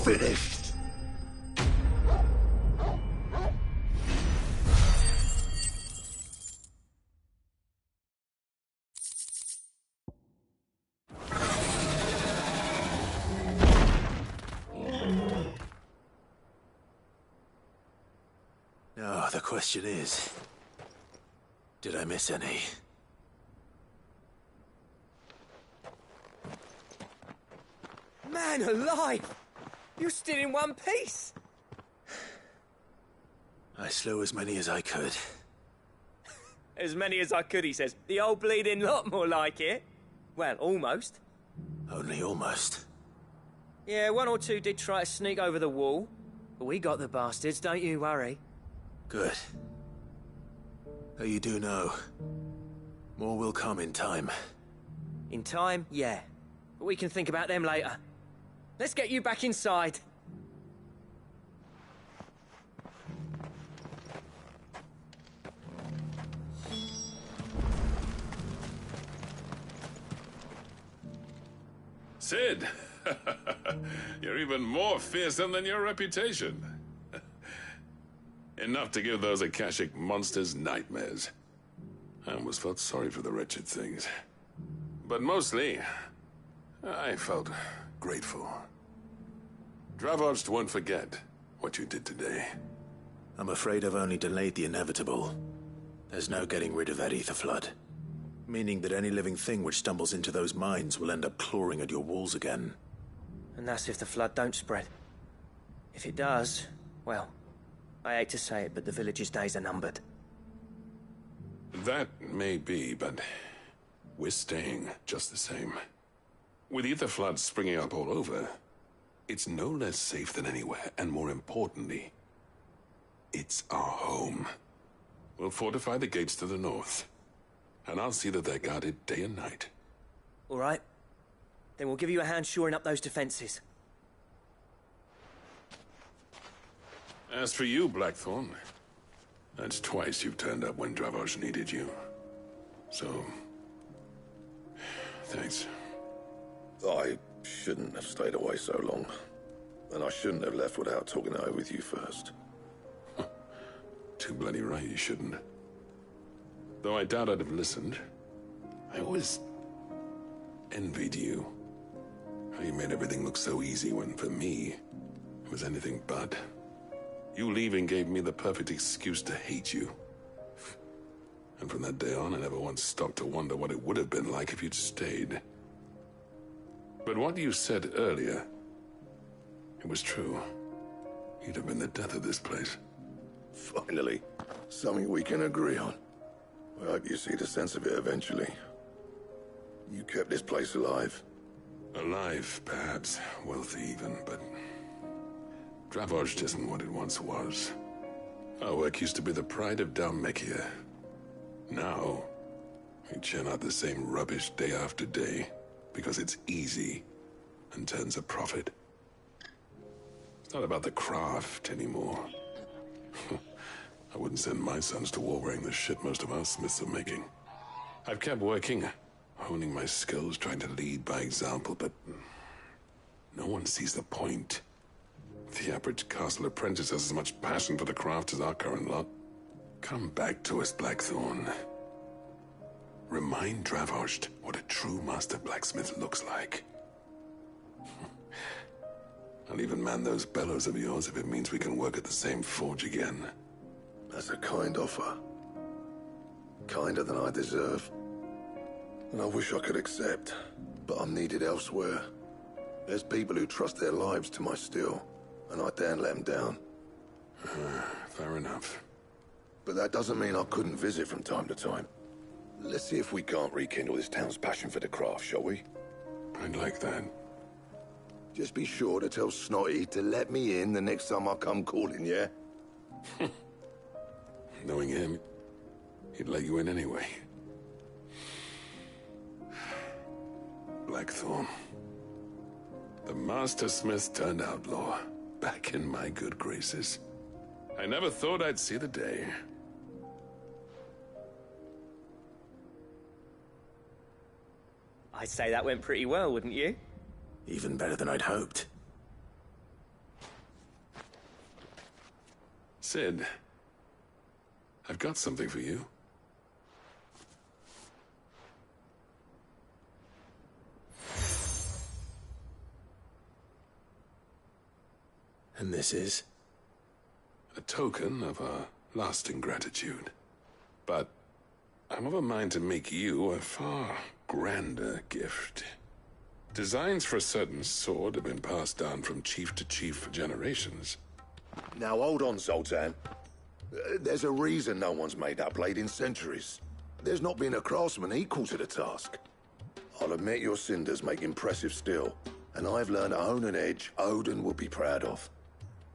Finished. Now, the question is, did I miss any? Man alive! You're still in one piece! I slew as many as I could. As many as I could, he says. The old bleeding lot, more like it. Well, almost. Only almost. Yeah, one or two did try to sneak over the wall. But we got the bastards, don't you worry. Good. Though you do know, more will come in time. In time, yeah. But we can think about them later. Let's get you back inside. Cid! You're even more fearsome than your reputation. Enough to give those Akashic monsters nightmares. I almost felt sorry for the wretched things. But mostly, I felt grateful. Dravost won't forget what you did today. I'm afraid I've only delayed the inevitable. There's no getting rid of that ether flood. Meaning that any living thing which stumbles into those mines will end up clawing at your walls again. And that's if the flood don't spread. If it does, well, I hate to say it, but the village's days are numbered. That may be, but we're staying just the same. With ether floods springing up all over, it's no less safe than anywhere, and more importantly, it's our home. We'll fortify the gates to the north. And I'll see that they're guarded day and night. All right. Then we'll give you a hand shoring up those defenses. As for you, Blackthorn, that's twice you've turned up when Dravos needed you. So, thanks. I shouldn't have stayed away so long. And I shouldn't have left without talking it over with you first. Too bloody right you shouldn't. Though I doubt I'd have listened. I always envied you. How you made everything look so easy when, for me, it was anything but. You leaving gave me the perfect excuse to hate you. And from that day on, I never once stopped to wonder what it would have been like if you'd stayed. But what you said earlier, it was true. You'd have been the death of this place. Finally, something we can agree on. I hope you see the sense of it eventually. You kept this place alive. Alive, perhaps. Wealthy even, but Dravos isn't what it once was. Our work used to be the pride of Dhalmekia. Now, we churn out the same rubbish day after day because it's easy and turns a profit. It's not about the craft anymore. I wouldn't send my sons to war wearing the shit most of our smiths are making. I've kept working, honing my skills, trying to lead by example, but no one sees the point. The average castle apprentice has as much passion for the craft as our current lot. Come back to us, Blackthorn. Remind Dravos what a true master blacksmith looks like. I'll even man those bellows of yours if it means we can work at the same forge again. That's a kind offer. Kinder than I deserve. And I wish I could accept, but I'm needed elsewhere. There's people who trust their lives to my steel, and I daren't let them down. Fair enough. But that doesn't mean I couldn't visit from time to time. Let's see if we can't rekindle this town's passion for the craft, shall we? I'd like that. Just be sure to tell Snotty to let me in the next time I come calling, yeah? Knowing him, he'd let you in anyway. Blackthorn. The Master Smith turned outlaw, back in my good graces. I never thought I'd see the day. I'd say that went pretty well, wouldn't you? Even better than I'd hoped. Sid, I've got something for you. And this is? A token of our lasting gratitude. But I'm of a mind to make you a far grander gift. Designs for a certain sword have been passed down from chief to chief for generations. Now hold on, Zoltan. There's a reason no one's made that blade in centuries. There's not been a craftsman equal to the task. I'll admit your cinders make impressive steel, and I've learned to own an edge Odin will be proud of.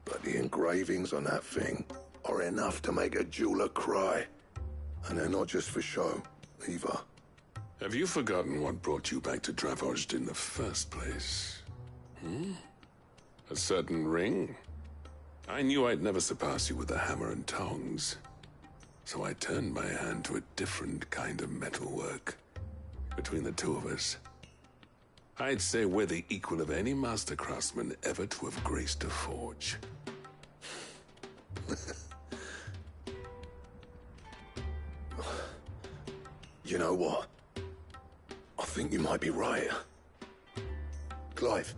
But the engravings on that thing are enough to make a jeweler cry. And they're not just for show, either. Have you forgotten what brought you back to Dravos in the first place? A certain ring? I knew I'd never surpass you with the hammer and tongs. So I turned my hand to a different kind of metalwork. Between the two of us, I'd say we're the equal of any master craftsman ever to have graced a forge. You know what? I think you might be right. Clive,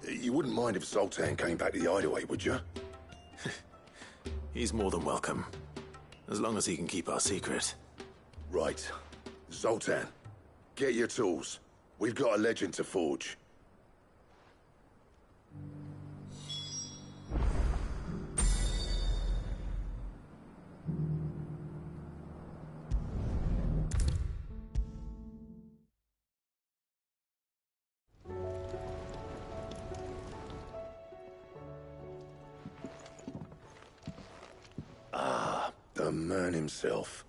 you wouldn't mind if Zoltan came back to the Hideaway, would you? He's more than welcome. As long as he can keep our secret. Right. Zoltan, get your tools. We've got a legend to forge. The man himself.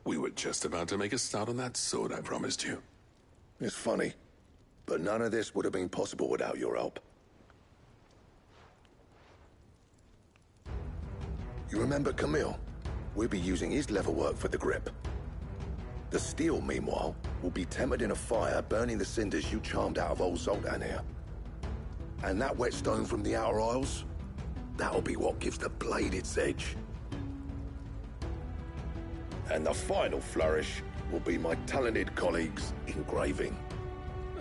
We were just about to make a start on that sword I promised you. It's funny, but none of this would have been possible without your help. You remember Camille? We'll be using his leather work for the grip. The steel, meanwhile, will be tempered in a fire, burning the cinders you charmed out of old Zoltan here. And that whetstone from the Outer Isles, that'll be what gives the blade its edge. And the final flourish will be my talented colleagues' engraving.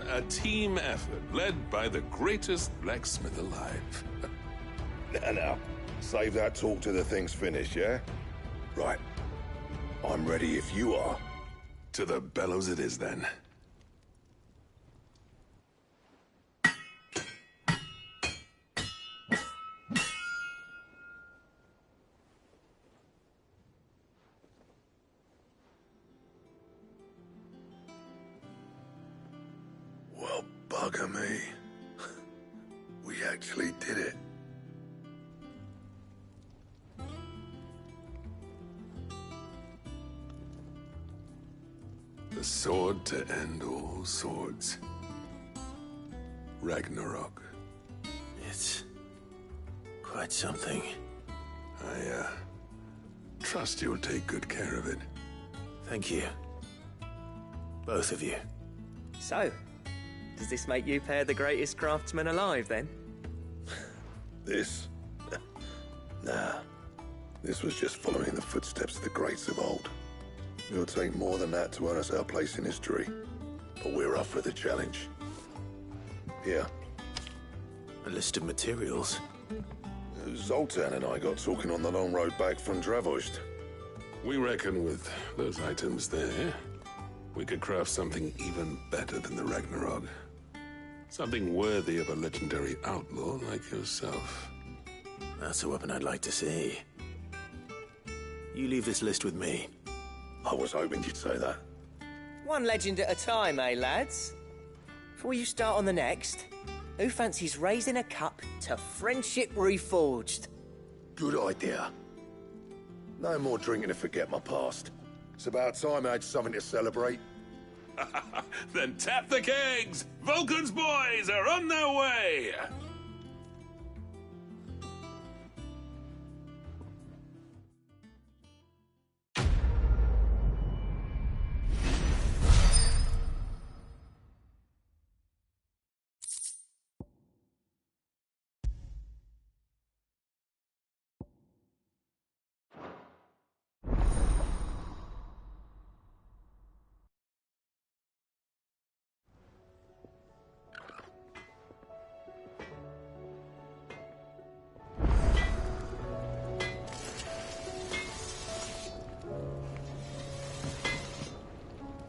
A team effort led by the greatest blacksmith alive. Now, save that talk till the thing's finished, yeah? Right. I'm ready if you are. To the bellows it is, then. Well, bugger me. We actually did it. The sword to end all swords. Ragnarok. It's quite something. I trust you'll take good care of it. Thank you. Both of you. So, does this make you pair the greatest craftsmen alive, then? This? Nah. This was just following the footsteps of the greats of old. It'll take more than that to earn us our place in history. But we're up for the challenge. Here. A list of materials. Zoltan and I got talking on the long road back from Dravost. We reckon with those items there, we could craft something even better than the Ragnarok. Something worthy of a legendary outlaw like yourself. That's a weapon I'd like to see. You leave this list with me. I was hoping you'd say that. One legend at a time, eh, lads? Before you start on the next, who fancies raising a cup to friendship reforged? Good idea. No more drinking to forget my past. It's about time I had something to celebrate. Then tap the kegs! Vulcan's boys are on their way!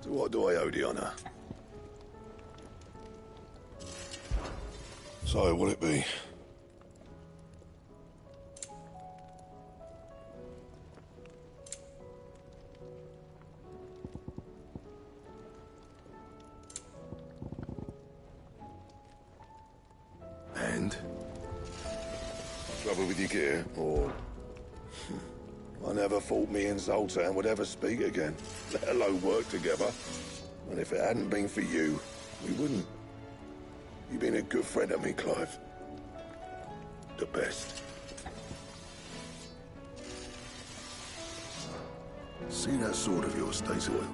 What do I owe the honor? So, what'll it be? And? Trouble with your gear, or... I never thought me and Zoltan would ever speak again, let alone work together. And if it hadn't been for you, we wouldn't. You've been a good friend of me, Clive. The best. See that sword of yours, Stazil?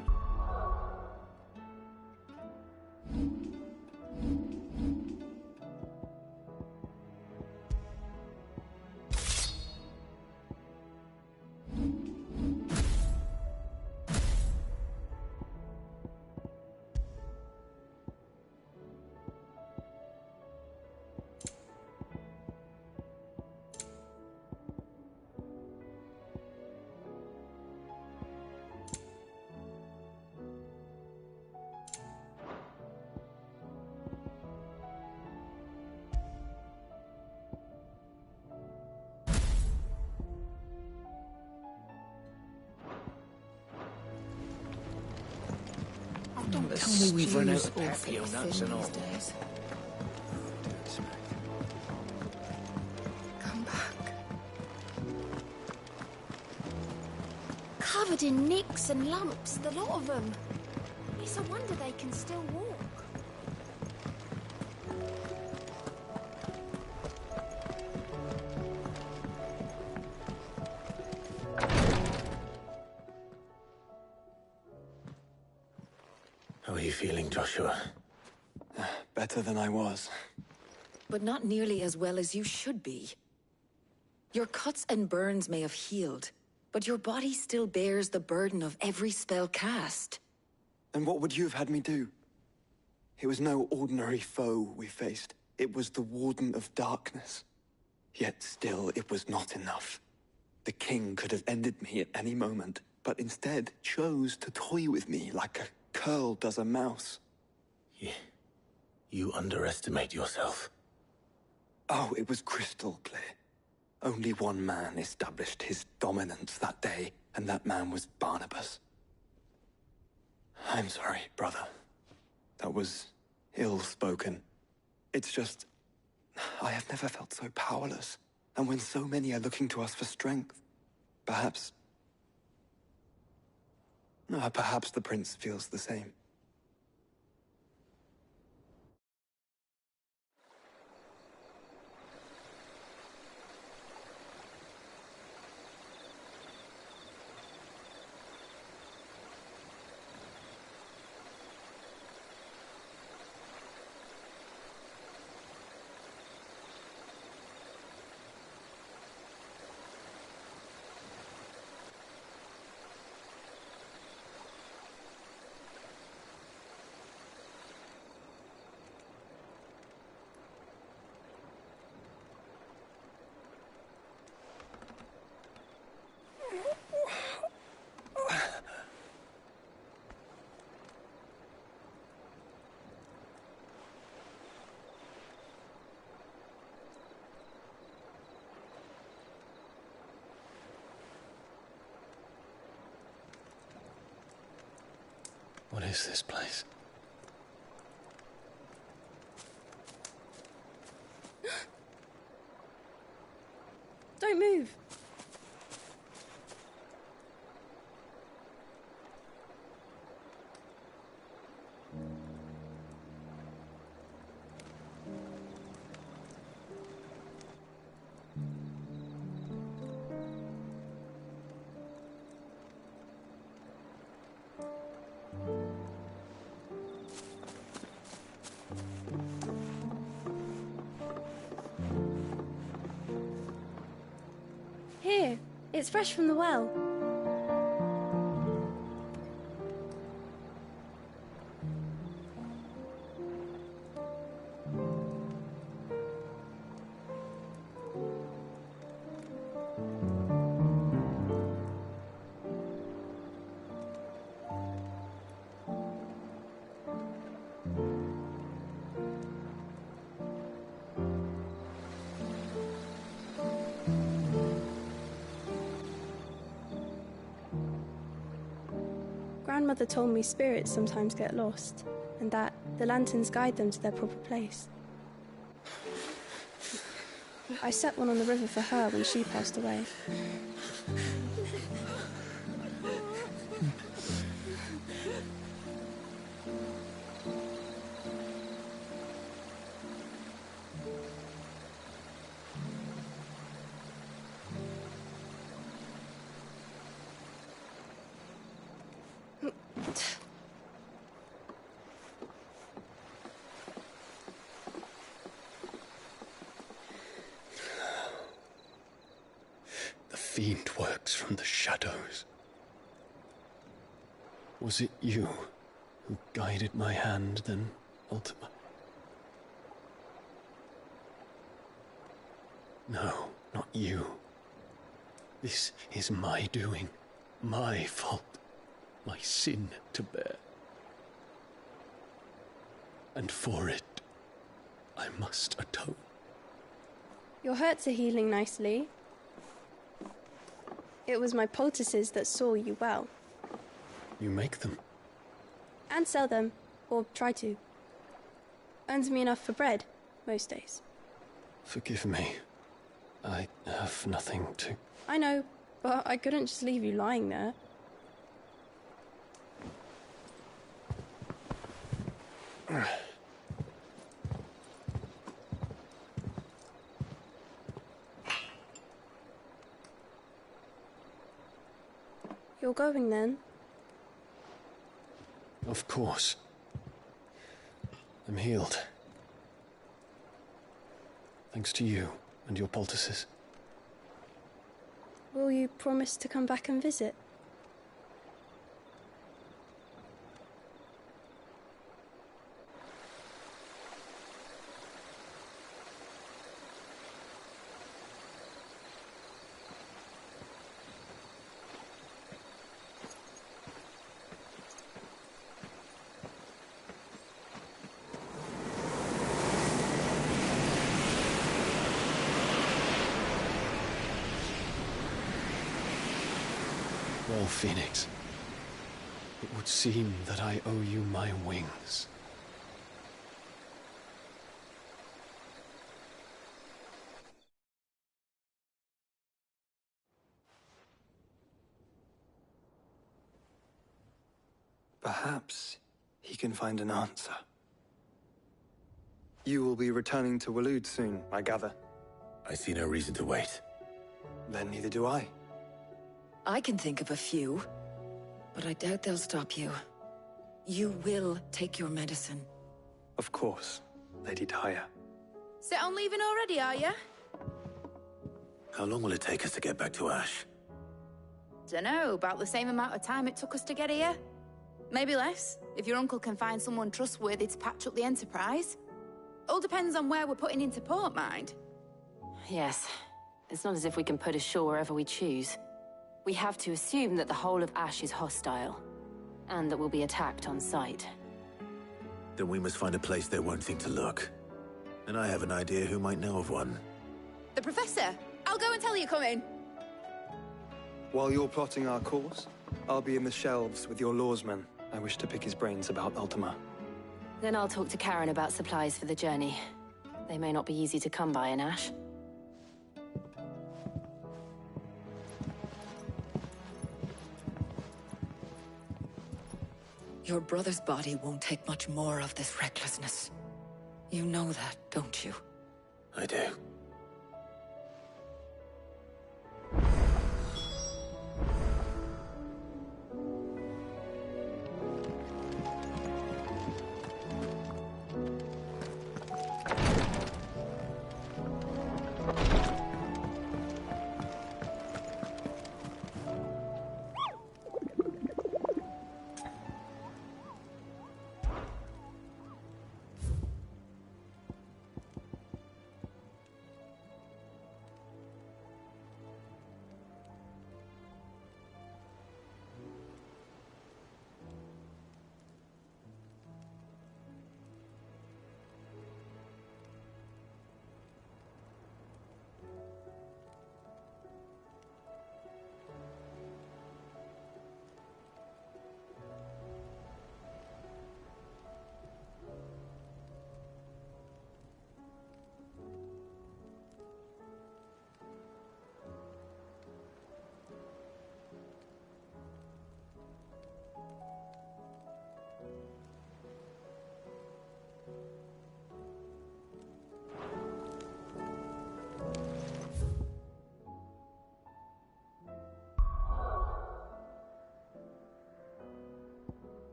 Don't tell me we've run out of Papio nuts and all. Come back. Covered in nicks and lumps, the lot of them. It's a wonder they can still walk. How are you feeling, Joshua? Better than I was. But not nearly as well as you should be. Your cuts and burns may have healed, but your body still bears the burden of every spell cast. And what would you have had me do? It was no ordinary foe we faced. It was the Warden of Darkness. Yet still, it was not enough. The king could have ended me at any moment, but instead chose to toy with me like a curl does a mouse. You underestimate yourself. Oh, it was crystal clear. Only one man established his dominance that day, and that man was Barnabas. I'm sorry, brother. That was ill-spoken. It's just, I have never felt so powerless. And when so many are looking to us for strength, perhaps the prince feels the same. What is this place? Don't move. Here, it's fresh from the well. Grandmother told me spirits sometimes get lost, and that the lanterns guide them to their proper place. I set one on the river for her when she passed away. The fiend works from the shadows. Was it you who guided my hand then, Ultima? No, not you. This is my doing, my fault, my sin to bear. And for it, I must atone. Your hurts are healing nicely. It was my poultices that saw you well. You make them? And sell them, or try to. Earns me enough for bread, most days. Forgive me. I have nothing to... I know, but I couldn't just leave you lying there. You're going then? Of course. I'm healed. Thanks to you and your poultices. Will you promise to come back and visit? Well, Phoenix, it would seem that I owe you my wings. Perhaps he can find an answer. You will be returning to Waloed soon, I gather. I see no reason to wait. Then neither do I. I can think of a few, but I doubt they'll stop you. You will take your medicine. Of course, Lady Daya. Set on leaving already, are you? How long will it take us to get back to Ash? Dunno, about the same amount of time it took us to get here. Maybe less, if your uncle can find someone trustworthy to patch up the Enterprise. All depends on where we're putting into port, mind. Yes. It's not as if we can put ashore wherever we choose. We have to assume that the whole of Ash is hostile, and that we'll be attacked on sight. Then we must find a place they won't think to look. And I have an idea who might know of one. The Professor! I'll go and tell you coming! While you're plotting our course, I'll be in the shelves with your lawsman. I wish to pick his brains about Ultima. Then I'll talk to Karen about supplies for the journey. They may not be easy to come by in Ash. Your brother's body won't take much more of this recklessness. You know that, don't you? I do.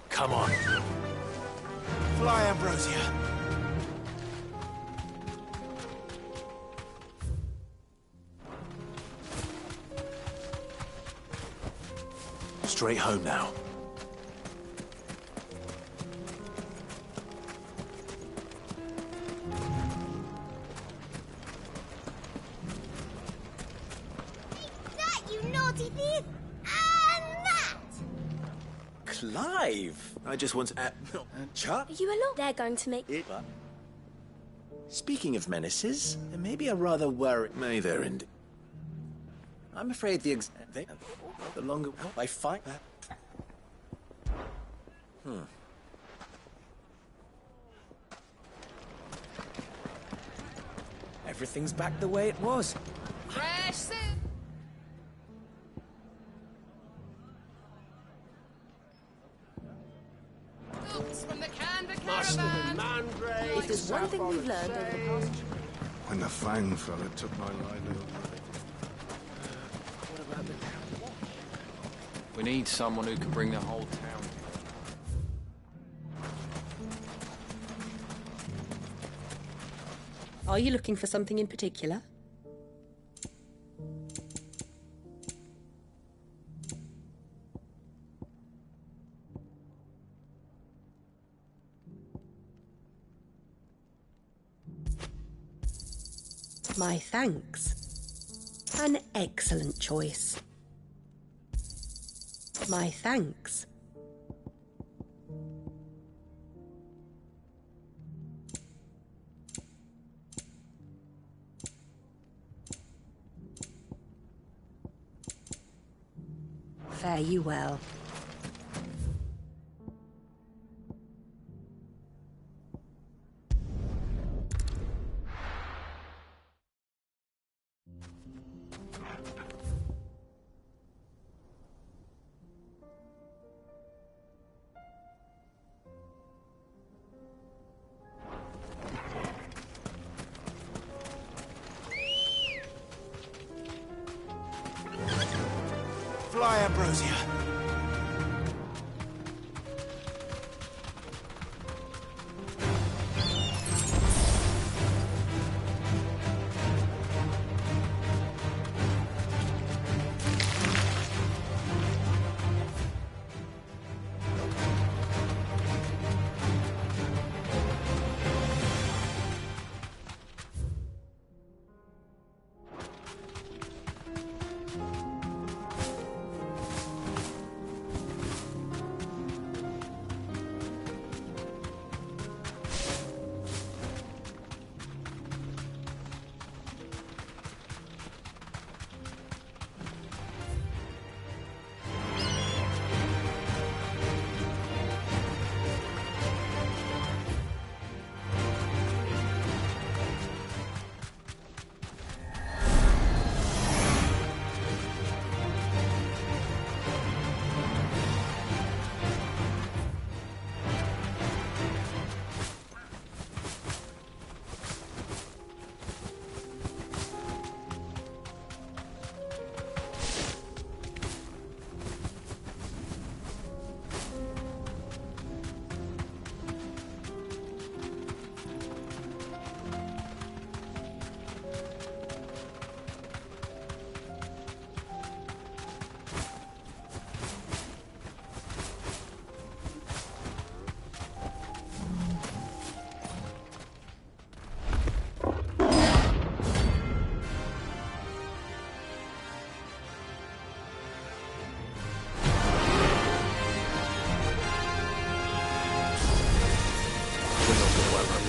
Come on. Fly, Ambrosia. Straight home now. That, you naughty thief! And that! Clive! I just want Chuck? Are you alone? They're going to make... What? Speaking of menaces, there may be a rather worry... May there indeed. I'm afraid the longer I fight... Everything's back the way it was. Fresh soup! From the Canva caravan. If there's one thing we've learned over the past... When the Fang fella took my livelihood. We need someone who can bring the whole town. Are you looking for something in particular? My thanks. An excellent choice. My thanks. Fare you well. Fly, Ambrosia.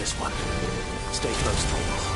This one. Stay close, Thorwald.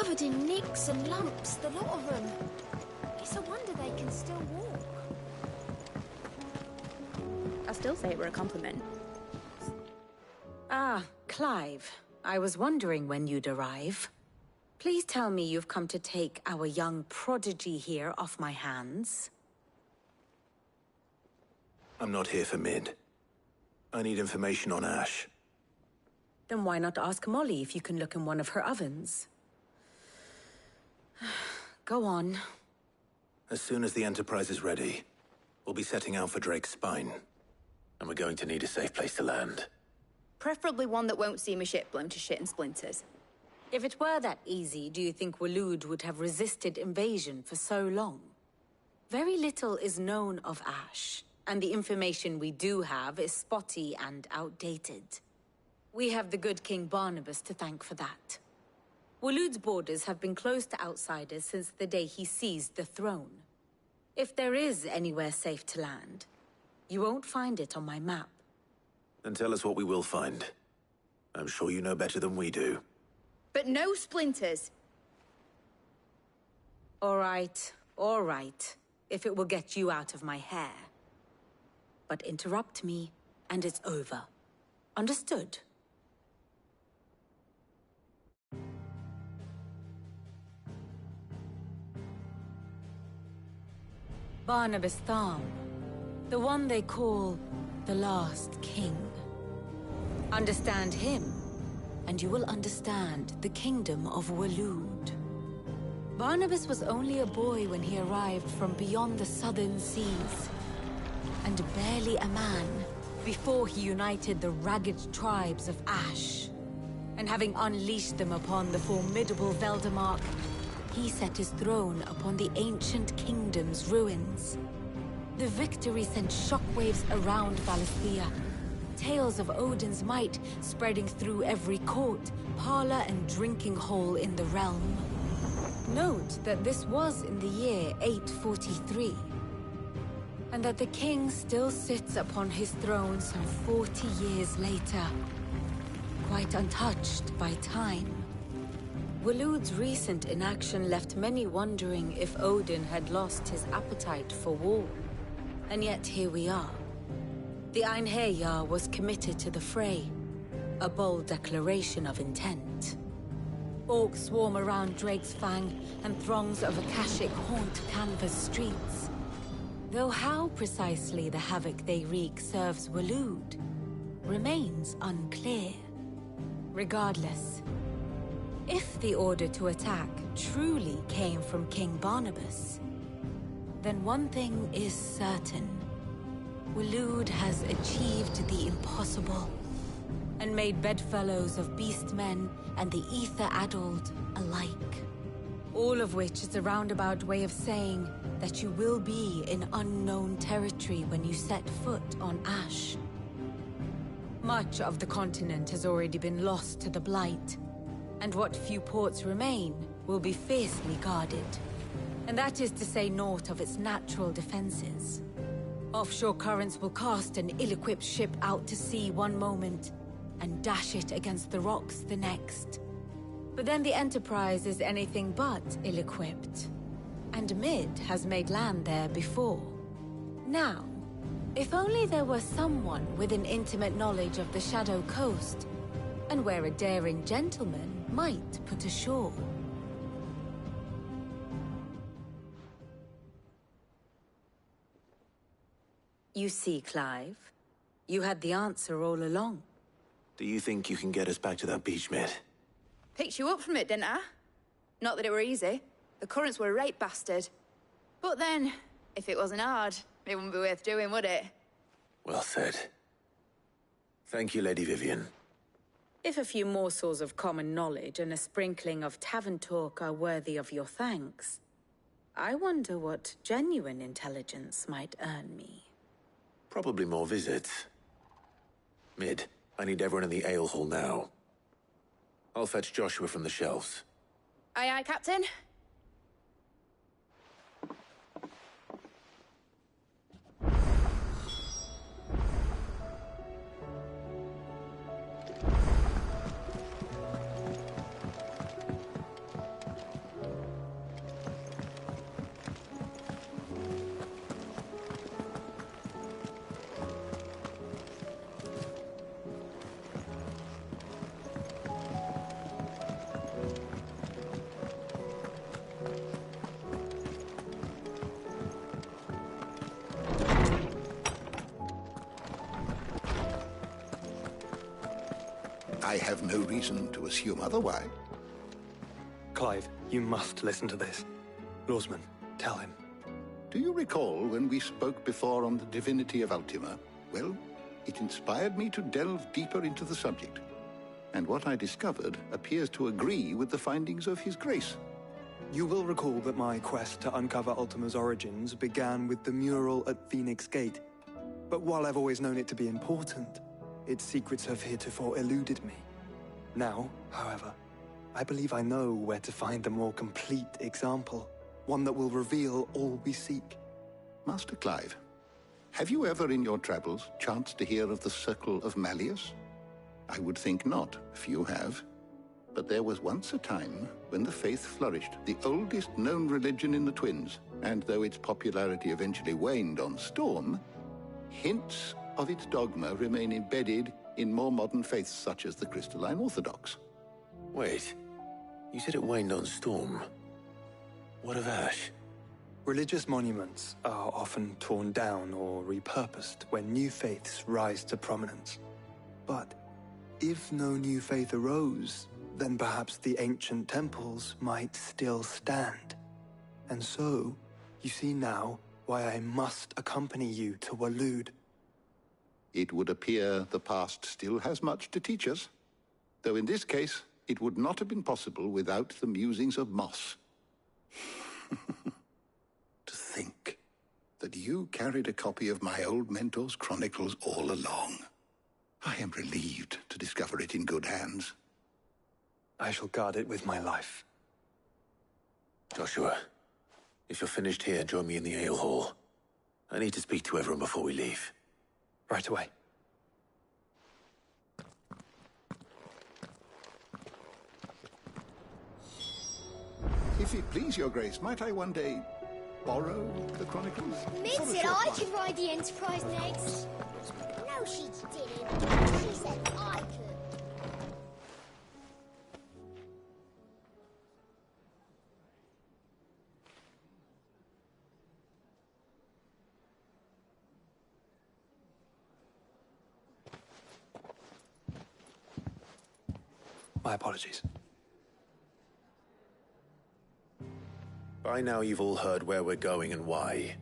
Covered in nicks and lumps, the lot of them. It's a wonder they can still walk. I still say it were a compliment. Ah, Clive. I was wondering when you'd arrive. Please tell me you've come to take our young prodigy here off my hands. I'm not here for Mid. I need information on Ash. Then why not ask Molly if you can look in one of her ovens? Go on. As soon as the Enterprise is ready, we'll be setting out for Drake's Spine. And we're going to need a safe place to land. Preferably one that won't see my ship blown to shit and splinters. If it were that easy, do you think Waloed would have resisted invasion for so long? Very little is known of Ash, and the information we do have is spotty and outdated. We have the good King Barnabas to thank for that. Waloed's borders have been closed to outsiders since the day he seized the throne. If there is anywhere safe to land, you won't find it on my map. Then tell us what we will find. I'm sure you know better than we do. But no splinters! All right. If it will get you out of my hair. But interrupt me, and it's over. Understood? Barnabas Tham, the one they call the Last King. Understand him, and you will understand the kingdom of Waloed. Barnabas was only a boy when he arrived from beyond the southern seas, and barely a man before he united the ragged tribes of Ash. And having unleashed them upon the formidable Veldamark, he set his throne upon the ancient kingdom's ruins. The victory sent shockwaves around Valisthea. Tales of Odin's might spreading through every court, parlor, and drinking hole in the realm. Note that this was in the year 843, and that the king still sits upon his throne some 40 years later, quite untouched by time. Waloed's recent inaction left many wondering if Odin had lost his appetite for war. And yet here we are. The Einherjar was committed to the fray, a bold declaration of intent. Orcs swarm around Drake's Fang, and throngs of Akashic haunt Canva's streets. Though how precisely the havoc they wreak serves Waloed remains unclear. Regardless, if the order to attack truly came from King Barnabas, then one thing is certain. Waloed has achieved the impossible, and made bedfellows of beastmen and the ether-addled alike. All of which is a roundabout way of saying that you will be in unknown territory when you set foot on Ash. Much of the continent has already been lost to the Blight, and what few ports remain will be fiercely guarded. And that is to say naught of its natural defenses. Offshore currents will cast an ill-equipped ship out to sea one moment, and dash it against the rocks the next. But then the Enterprise is anything but ill-equipped. And Mid has made land there before. Now, if only there were someone with an intimate knowledge of the Shadow Coast, and where a daring gentleman might put ashore. You see, Clive, you had the answer all along. Do you think you can get us back to that beach, Mid? Picked you up from it, didn't I? Not that it were easy. The currents were a right bastard. But then, if it wasn't hard, it wouldn't be worth doing, would it? Well said. Thank you, Lady Vivian. If a few morsels of common knowledge and a sprinkling of tavern talk are worthy of your thanks, I wonder what genuine intelligence might earn me. Probably more visits. Mid, I need everyone in the ale hall now. I'll fetch Joshua from the shelves. Aye, aye, Captain. I have no reason to assume otherwise. Clive, you must listen to this. Lawsman, tell him. Do you recall when we spoke before on the divinity of Ultima? Well, it inspired me to delve deeper into the subject. And what I discovered appears to agree with the findings of His Grace. You will recall that my quest to uncover Ultima's origins began with the mural at Phoenix Gate. But while I've always known it to be important, its secrets have heretofore eluded me. Now, however, I believe I know where to find the more complete example, one that will reveal all we seek. Master Clive, have you ever in your travels chanced to hear of the Circle of Malleus? I would think not, few have. But there was once a time when the faith flourished, the oldest known religion in the Twins, and though its popularity eventually waned on Storm, hints of its dogma remain embedded in more modern faiths such as the Crystalline Orthodox. Wait, you said it waned on Storm. What of Ash? Religious monuments are often torn down or repurposed when new faiths rise to prominence. But if no new faith arose, then perhaps the ancient temples might still stand. And so, you see now why I must accompany you to Waloed. It would appear the past still has much to teach us, though in this case, it would not have been possible without the musings of Moss. To think that you carried a copy of my old mentor's chronicles all along. I am relieved to discover it in good hands. I shall guard it with my life. Joshua, if you're finished here, join me in the ale hall. I need to speak to everyone before we leave. Right away. If it please your grace, might I one day borrow the chronicles? Mid For a said short I while. could ride the Enterprise next. No, she didn't. She said I could. My apologies. By now you've all heard where we're going and why.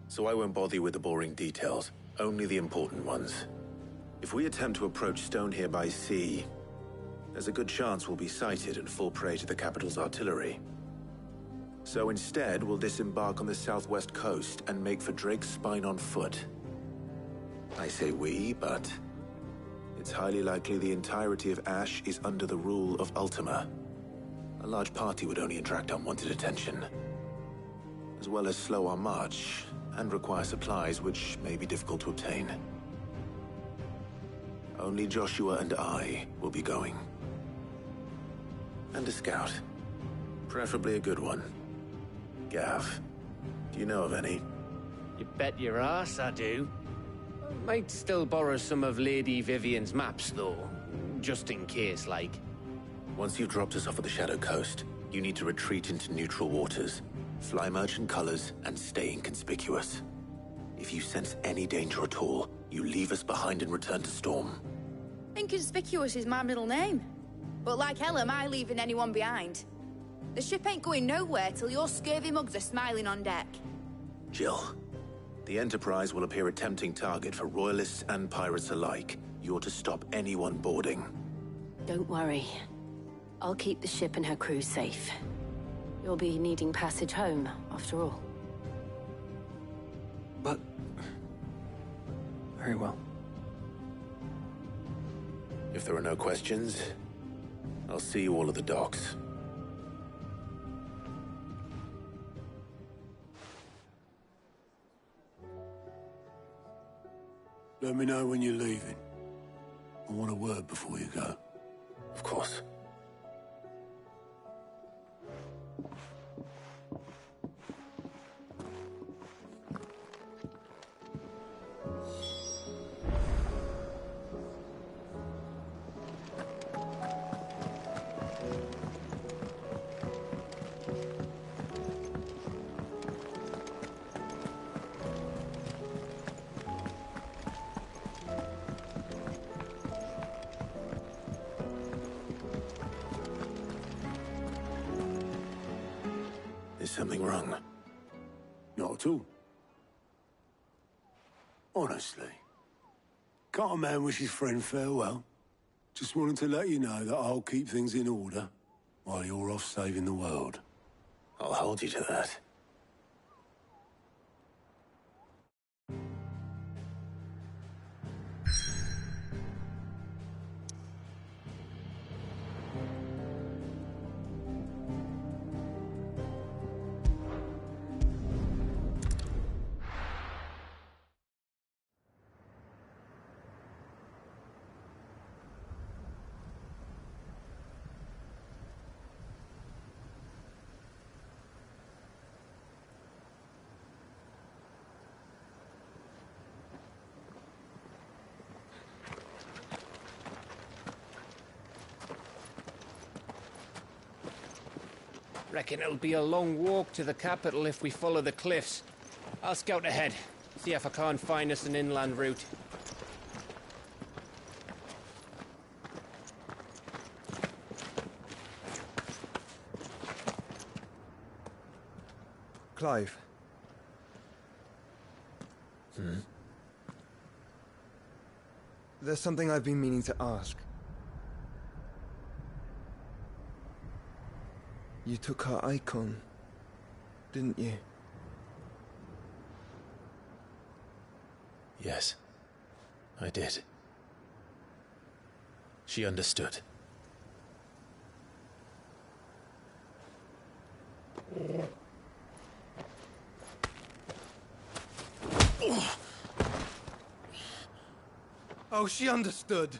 So I won't bother you with the boring details, only the important ones. If we attempt to approach Stone here by sea, there's a good chance we'll be sighted and fall prey to the capital's artillery. So instead, we'll disembark on the southwest coast and make for Drake's Spine on foot. I say we, but it's highly likely the entirety of Ash is under the rule of Ultima. A large party would only attract unwanted attention, as well as slow our march and require supplies which may be difficult to obtain. Only Joshua and I will be going. And a scout. Preferably a good one. Gav, do you know of any? You bet your ass I do. Might still borrow some of Lady Vivian's maps, though. Just in case, like. Once you've dropped us off at the Shadow Coast, you need to retreat into neutral waters, fly merchant colors, and stay inconspicuous. If you sense any danger at all, you leave us behind and return to Storm. Inconspicuous is my middle name. But like hell am I leaving anyone behind. The ship ain't going nowhere till your scurvy mugs are smiling on deck. Jill, the Enterprise will appear a tempting target for royalists and pirates alike. You're to stop anyone boarding. Don't worry. I'll keep the ship and her crew safe. You'll be needing passage home, after all. But... very well. If there are no questions, I'll see you all at the docks. Let me know when you're leaving. I want a word before you go. Of course. something wrong? Not at all. Honestly. Can't a man wish his friend farewell? Just wanted to let you know that I'll keep things in order while you're off saving the world. I'll hold you to that. Reckon it'll be a long walk to the capital if we follow the cliffs. I'll scout ahead, see if I can't find us an inland route. Clive. There's something I've been meaning to ask. You took her icon, didn't you? Yes, I did. She understood. Oh, she understood.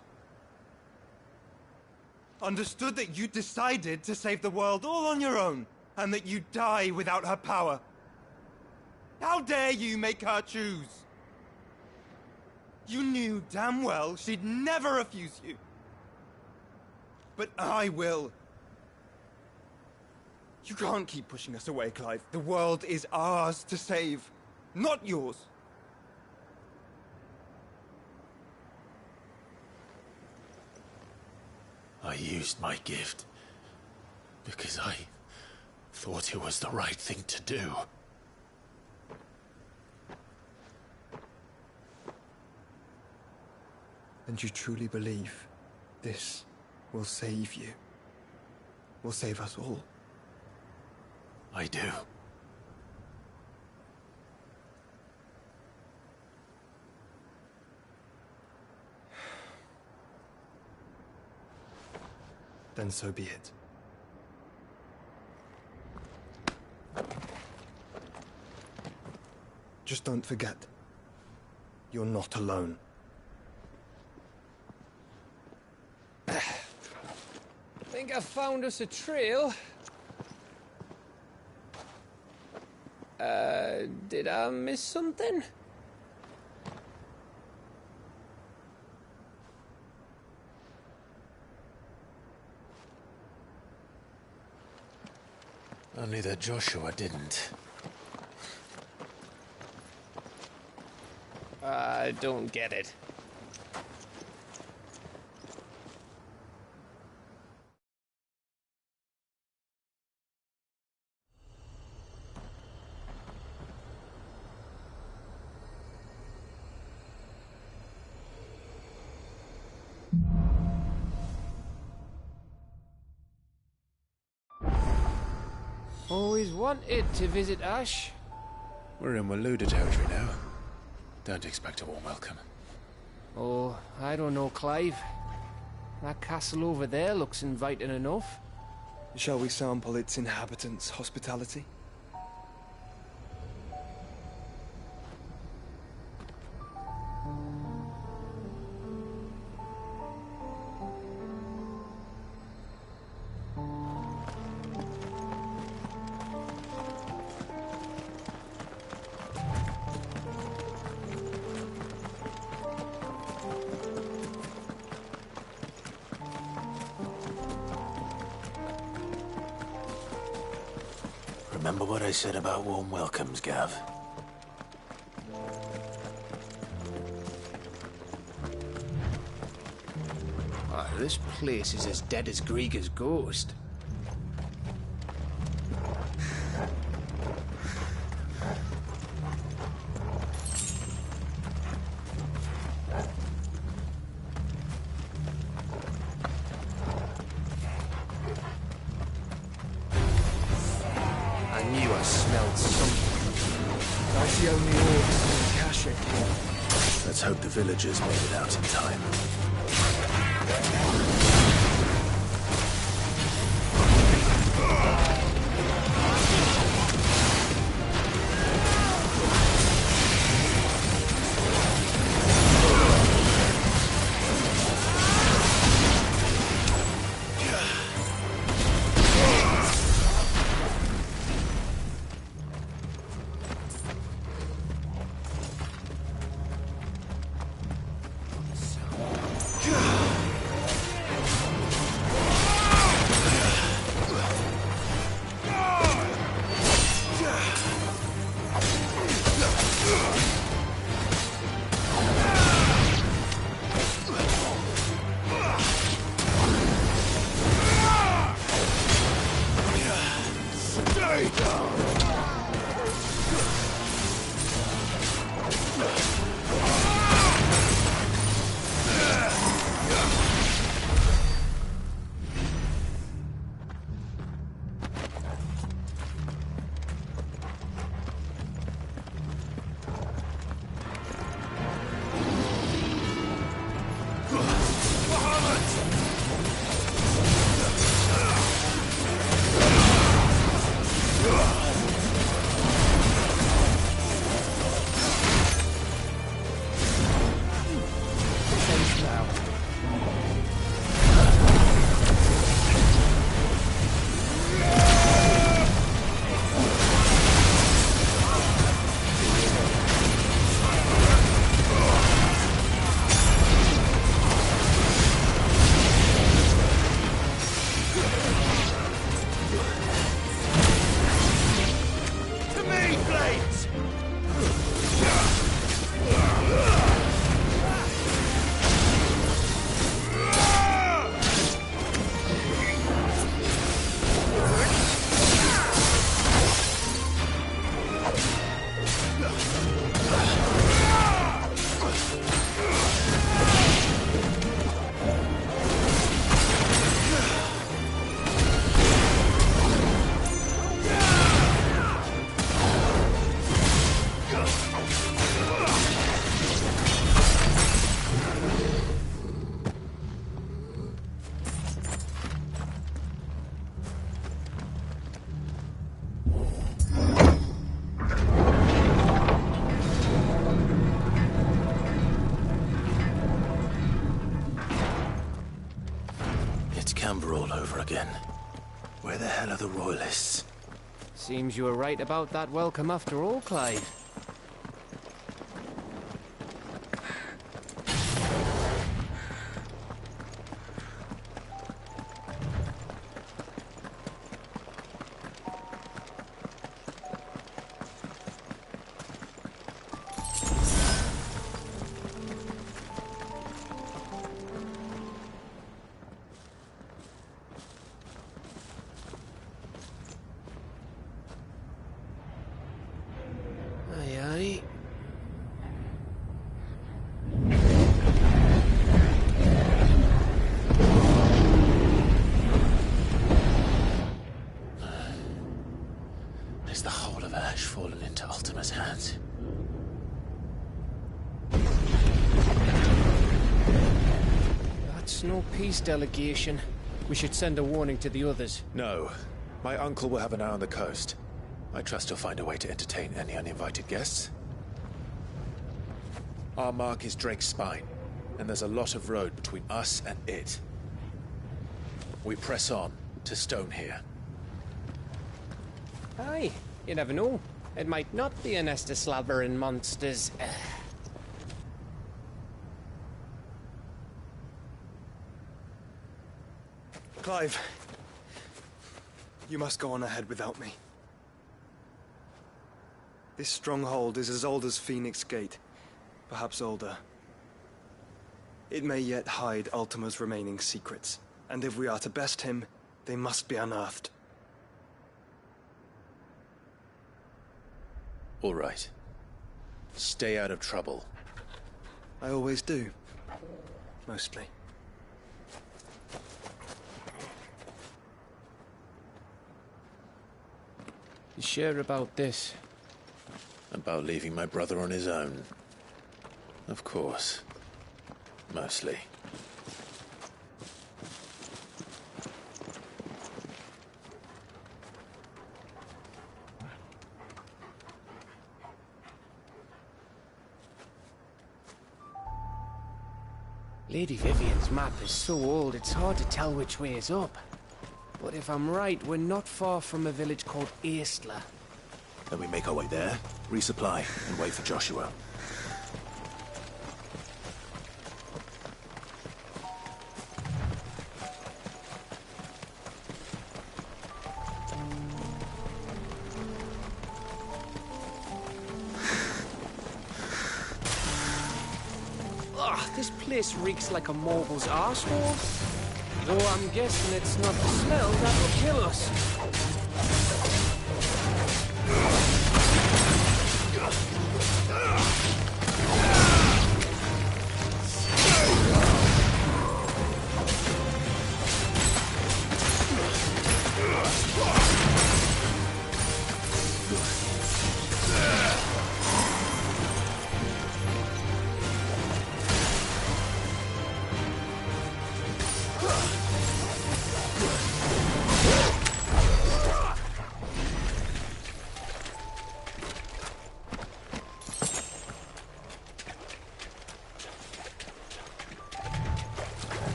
Understood that you decided to save the world all on your own, and that you'd die without her power. How dare you make her choose? You knew damn well she'd never refuse you. But I will. You can't keep pushing us away, Clive. The world is ours to save, not yours. I used my gift because I thought it was the right thing to do. And you truly believe this will save you? Will save us all? I do. Then so be it. Just don't forget, you're not alone. Think I found us a trail. Did I miss something? Only that Joshua didn't. I don't get it. Always wanted to visit Ash. We're in Waluda territory now. Don't expect a warm welcome. Oh, I don't know, Clive. That castle over there looks inviting enough. Shall we sample its inhabitants' hospitality? Remember what I said about warm welcomes, Gav? This place is as dead as Greagor's ghost. knew I smelled something. That's the only orcs in Kashyyyk. Let's hope the villagers made it out in time. Camber all over again. Where the hell are the Royalists? Seems you were right about that welcome after all, Clive. Is the whole of Ash fallen into Ultima's hands? That's no peace delegation. We should send a warning to the others. No. My uncle will have an eye on the coast. I trust he'll find a way to entertain any uninvited guests. Our mark is Drake's Spine, and there's a lot of road between us and it. We press on to Stonehere. Aye, you never know. It might not be a nest of slabbering monsters. Clive, you must go on ahead without me. This stronghold is as old as Phoenix Gate, perhaps older. It may yet hide Ultima's remaining secrets, and if we are to best him, they must be unearthed. All right. Stay out of trouble. I always do. Mostly. You sure about this? About leaving my brother on his own. Of course. Mostly. Lady Vivian's map is so old it's hard to tell which way is up. But if I'm right, we're not far from a village called Aistla. Then we make our way there, resupply, and wait for Joshua. Ugh, this place reeks like a mogul's arsehole. Though I'm guessing it's not the smell that will kill us.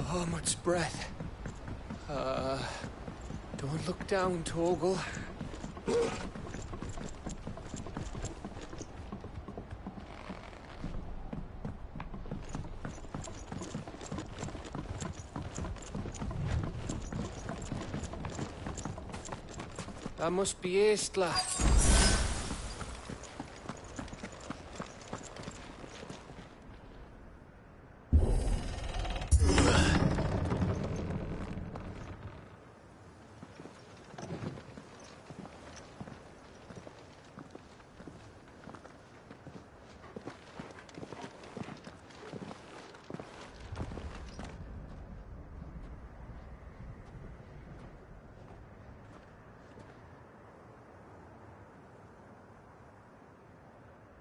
Oh, much breath. Don't look down, Torgal. That must be Aistla.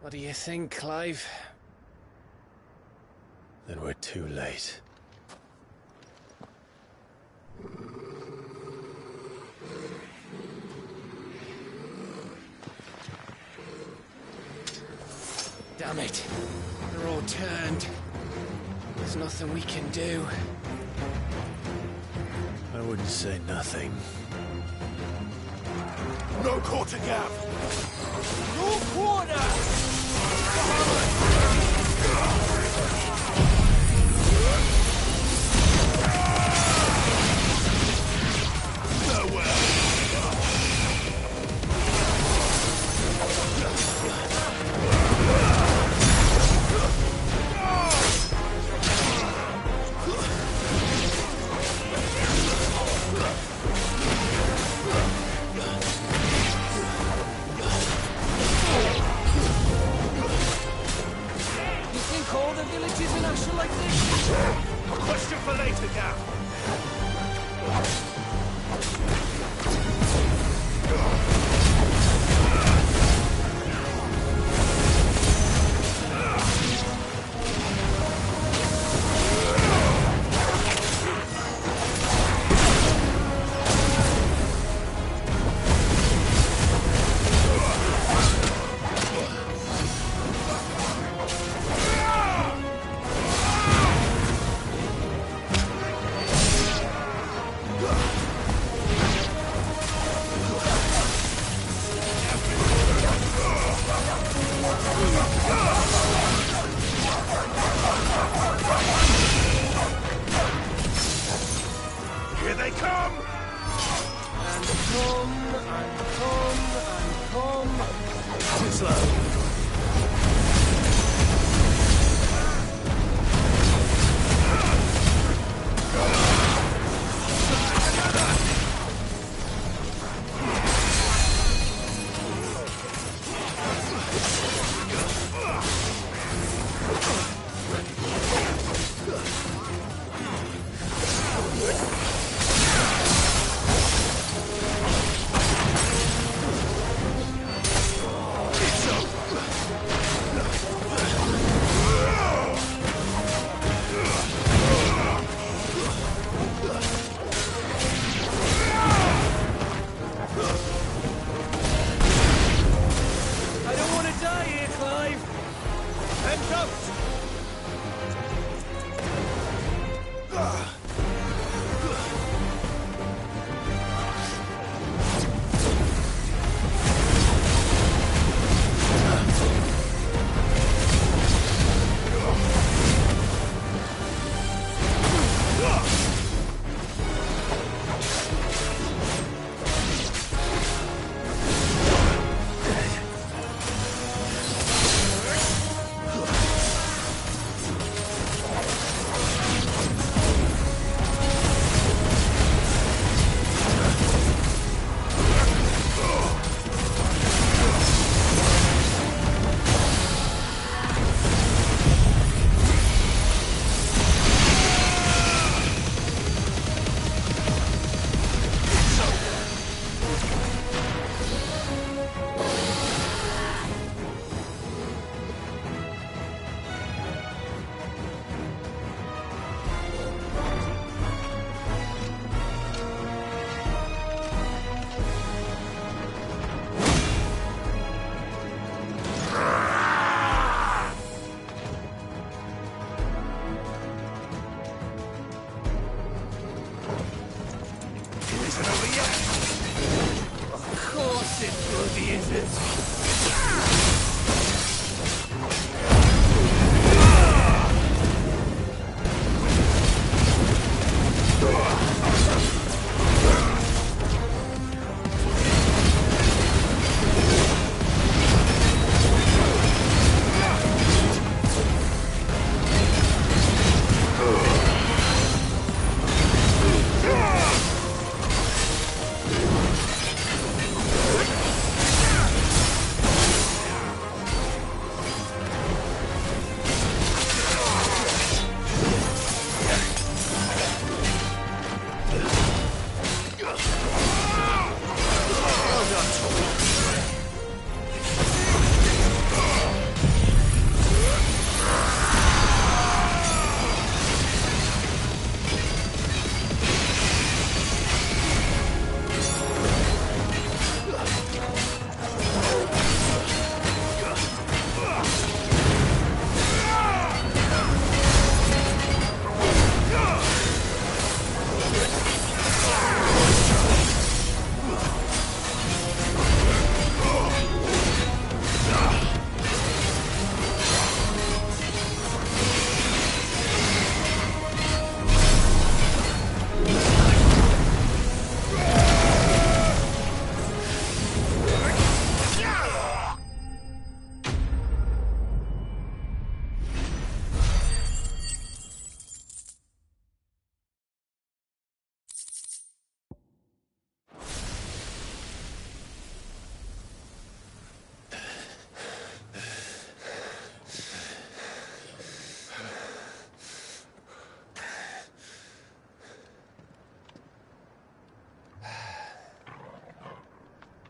What do you think, Clive? Then we're too late. Damn it. They're all turned. There's nothing we can do. I wouldn't say nothing. No quarter gap! No quarter!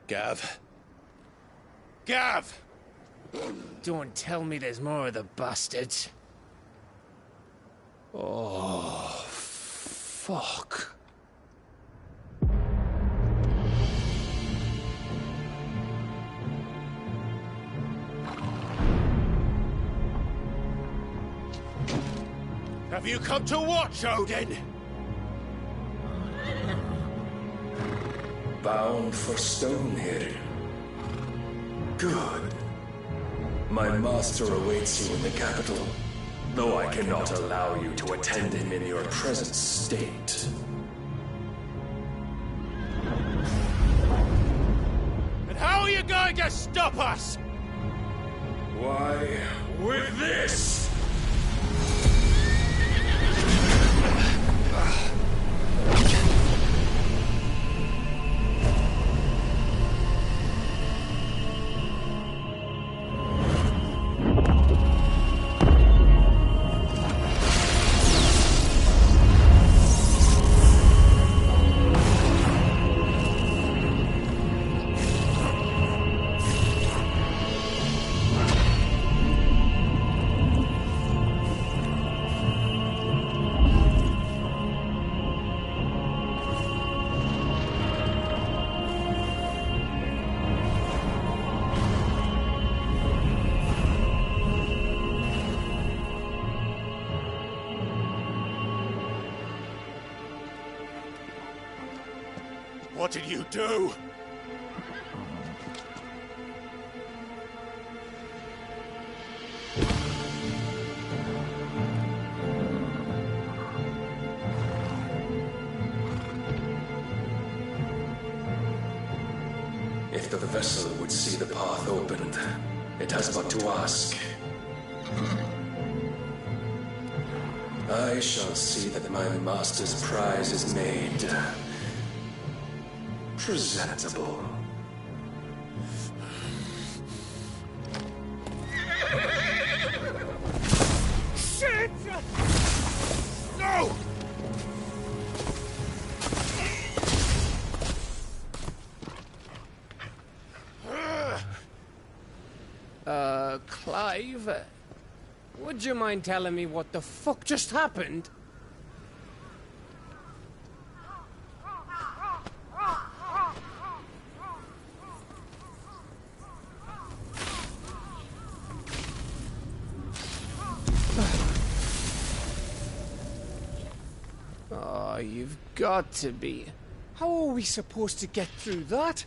Gav. Gav! Don't tell me there's more of the bastards. Oh, fuck. Have you come to watch, Odin? Bound for Stonehill. Good. My master awaits you in the capital, though I cannot allow you to attend him in your present state. And how are you going to stop us? Why, with this! What did you do? If the vessel would see the path opened, it has but to ask. I shall see that my master's prize is made presentable. Shit! No! Clive? Would you mind telling me what the fuck just happened? Oh, you've got to be. How are we supposed to get through that?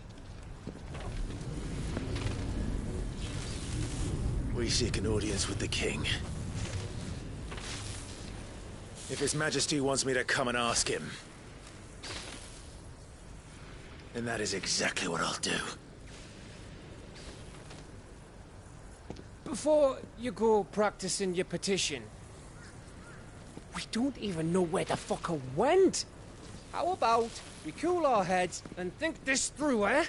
We seek an audience with the king. If His Majesty wants me to come and ask him, then that is exactly what I'll do. Before you go practicing your petition, we don't even know where the fucker went. How about we cool our heads and think this through, eh?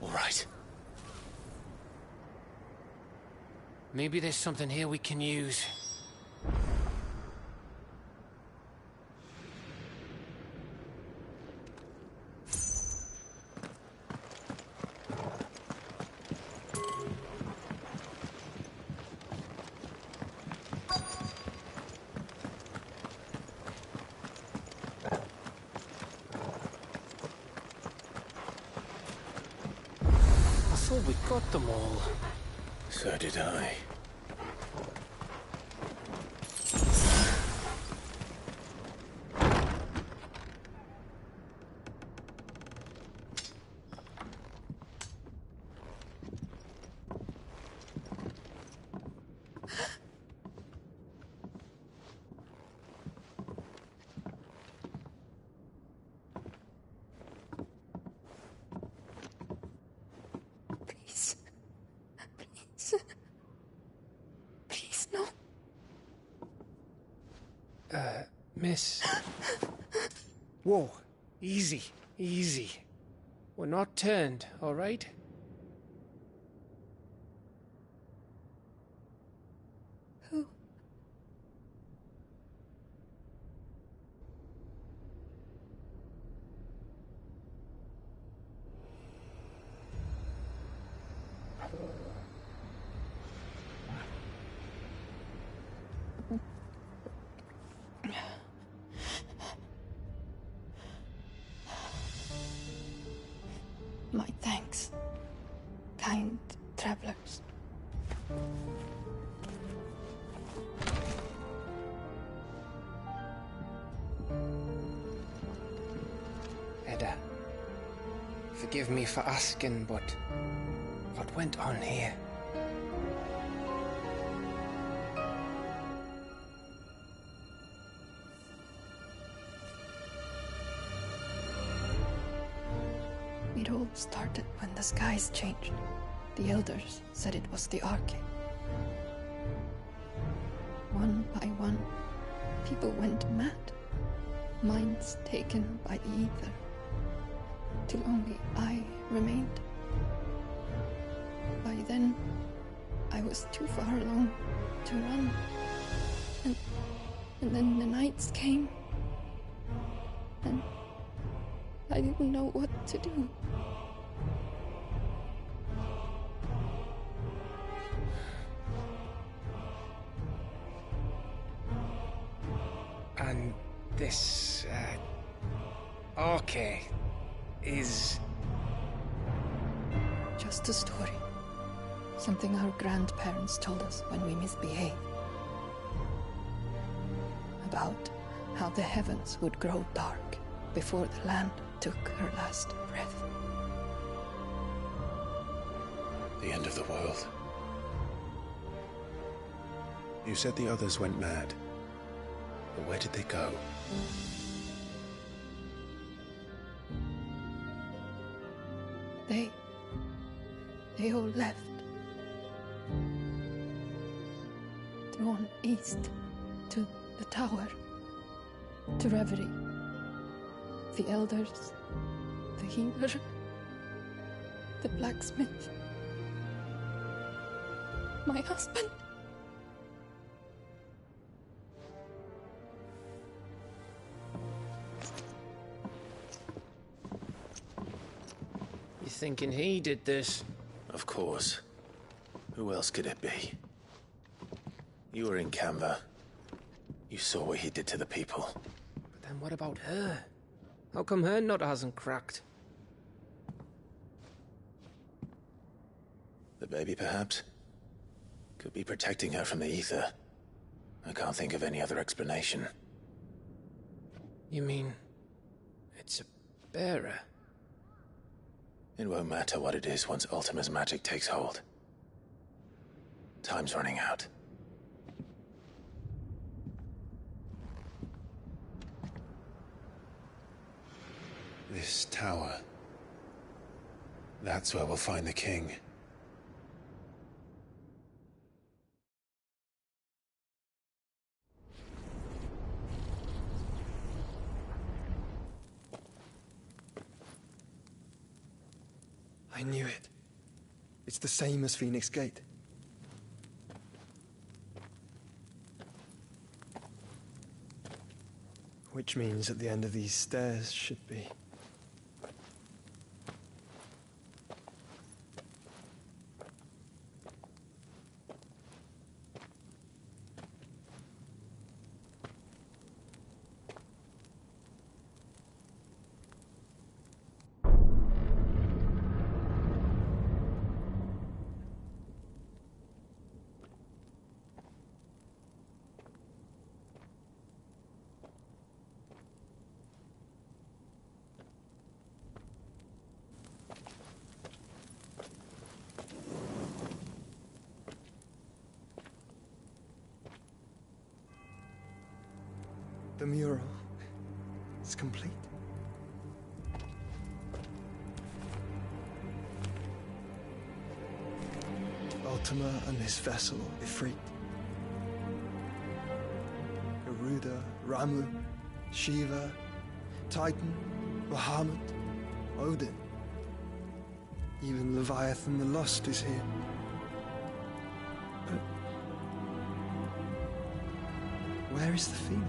All right. Maybe there's something here we can use. I thought we got them all. So did I. Miss. Whoa. Easy. Easy. We're not turned, all right? Who? My thanks, kind travelers. Edda, forgive me for asking, but what went on here? It all started when the skies changed. The elders said it was the Arcade. One by one, people went mad. Minds taken by the ether. Till only I remained. By then, I was too far along to run. And then the nights came. And I didn't know what to do. And this, Arcade is... Just a story. Something our grandparents told us when we misbehaved. About how the heavens would grow dark before the land took her last breath. The end of the world. You said the others went mad. But where did they go? They all left. Drawn east to the tower, to Reverie. The elders, the healer, the blacksmith, my husband. You thinking he did this? Of course. Who else could it be? You were in Canva. You saw what he did to the people. But then what about her? How come her nut hasn't cracked? The baby, perhaps? Could be protecting her from the ether. I can't think of any other explanation. You mean... it's a bearer? It won't matter what it is once Ultima's magic takes hold. Time's running out. This tower. That's where we'll find the king. I knew it. It's the same as Phoenix Gate. Which means at the end of these stairs should be... The mural is complete. Ultima and his vessel, Ifrit. Garuda, Ramu, Shiva, Titan, Bahamut, Odin. Even Leviathan the Lost is here. But where is the Phoenix?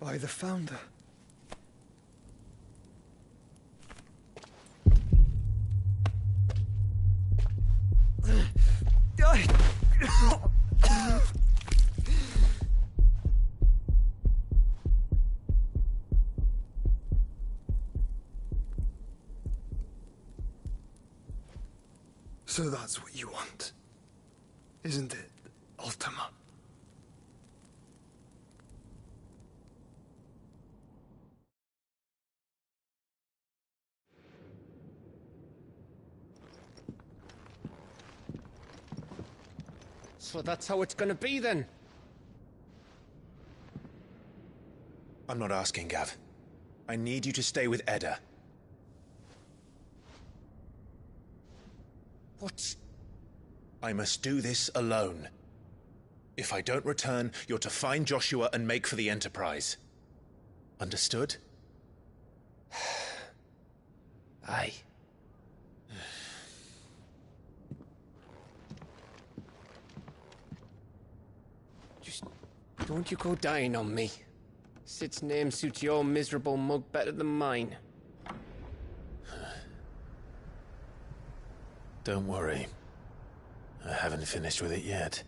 By the Founder. So that's what you want, isn't it, Ultima? So that's how it's gonna be then? I'm not asking, Gav. I need you to stay with Edda. What? I must do this alone. If I don't return, you're to find Joshua and make for the Enterprise. Understood? Aye. Just don't you go dying on me. Sid's name suits your miserable mug better than mine. Don't worry. I haven't finished with it yet.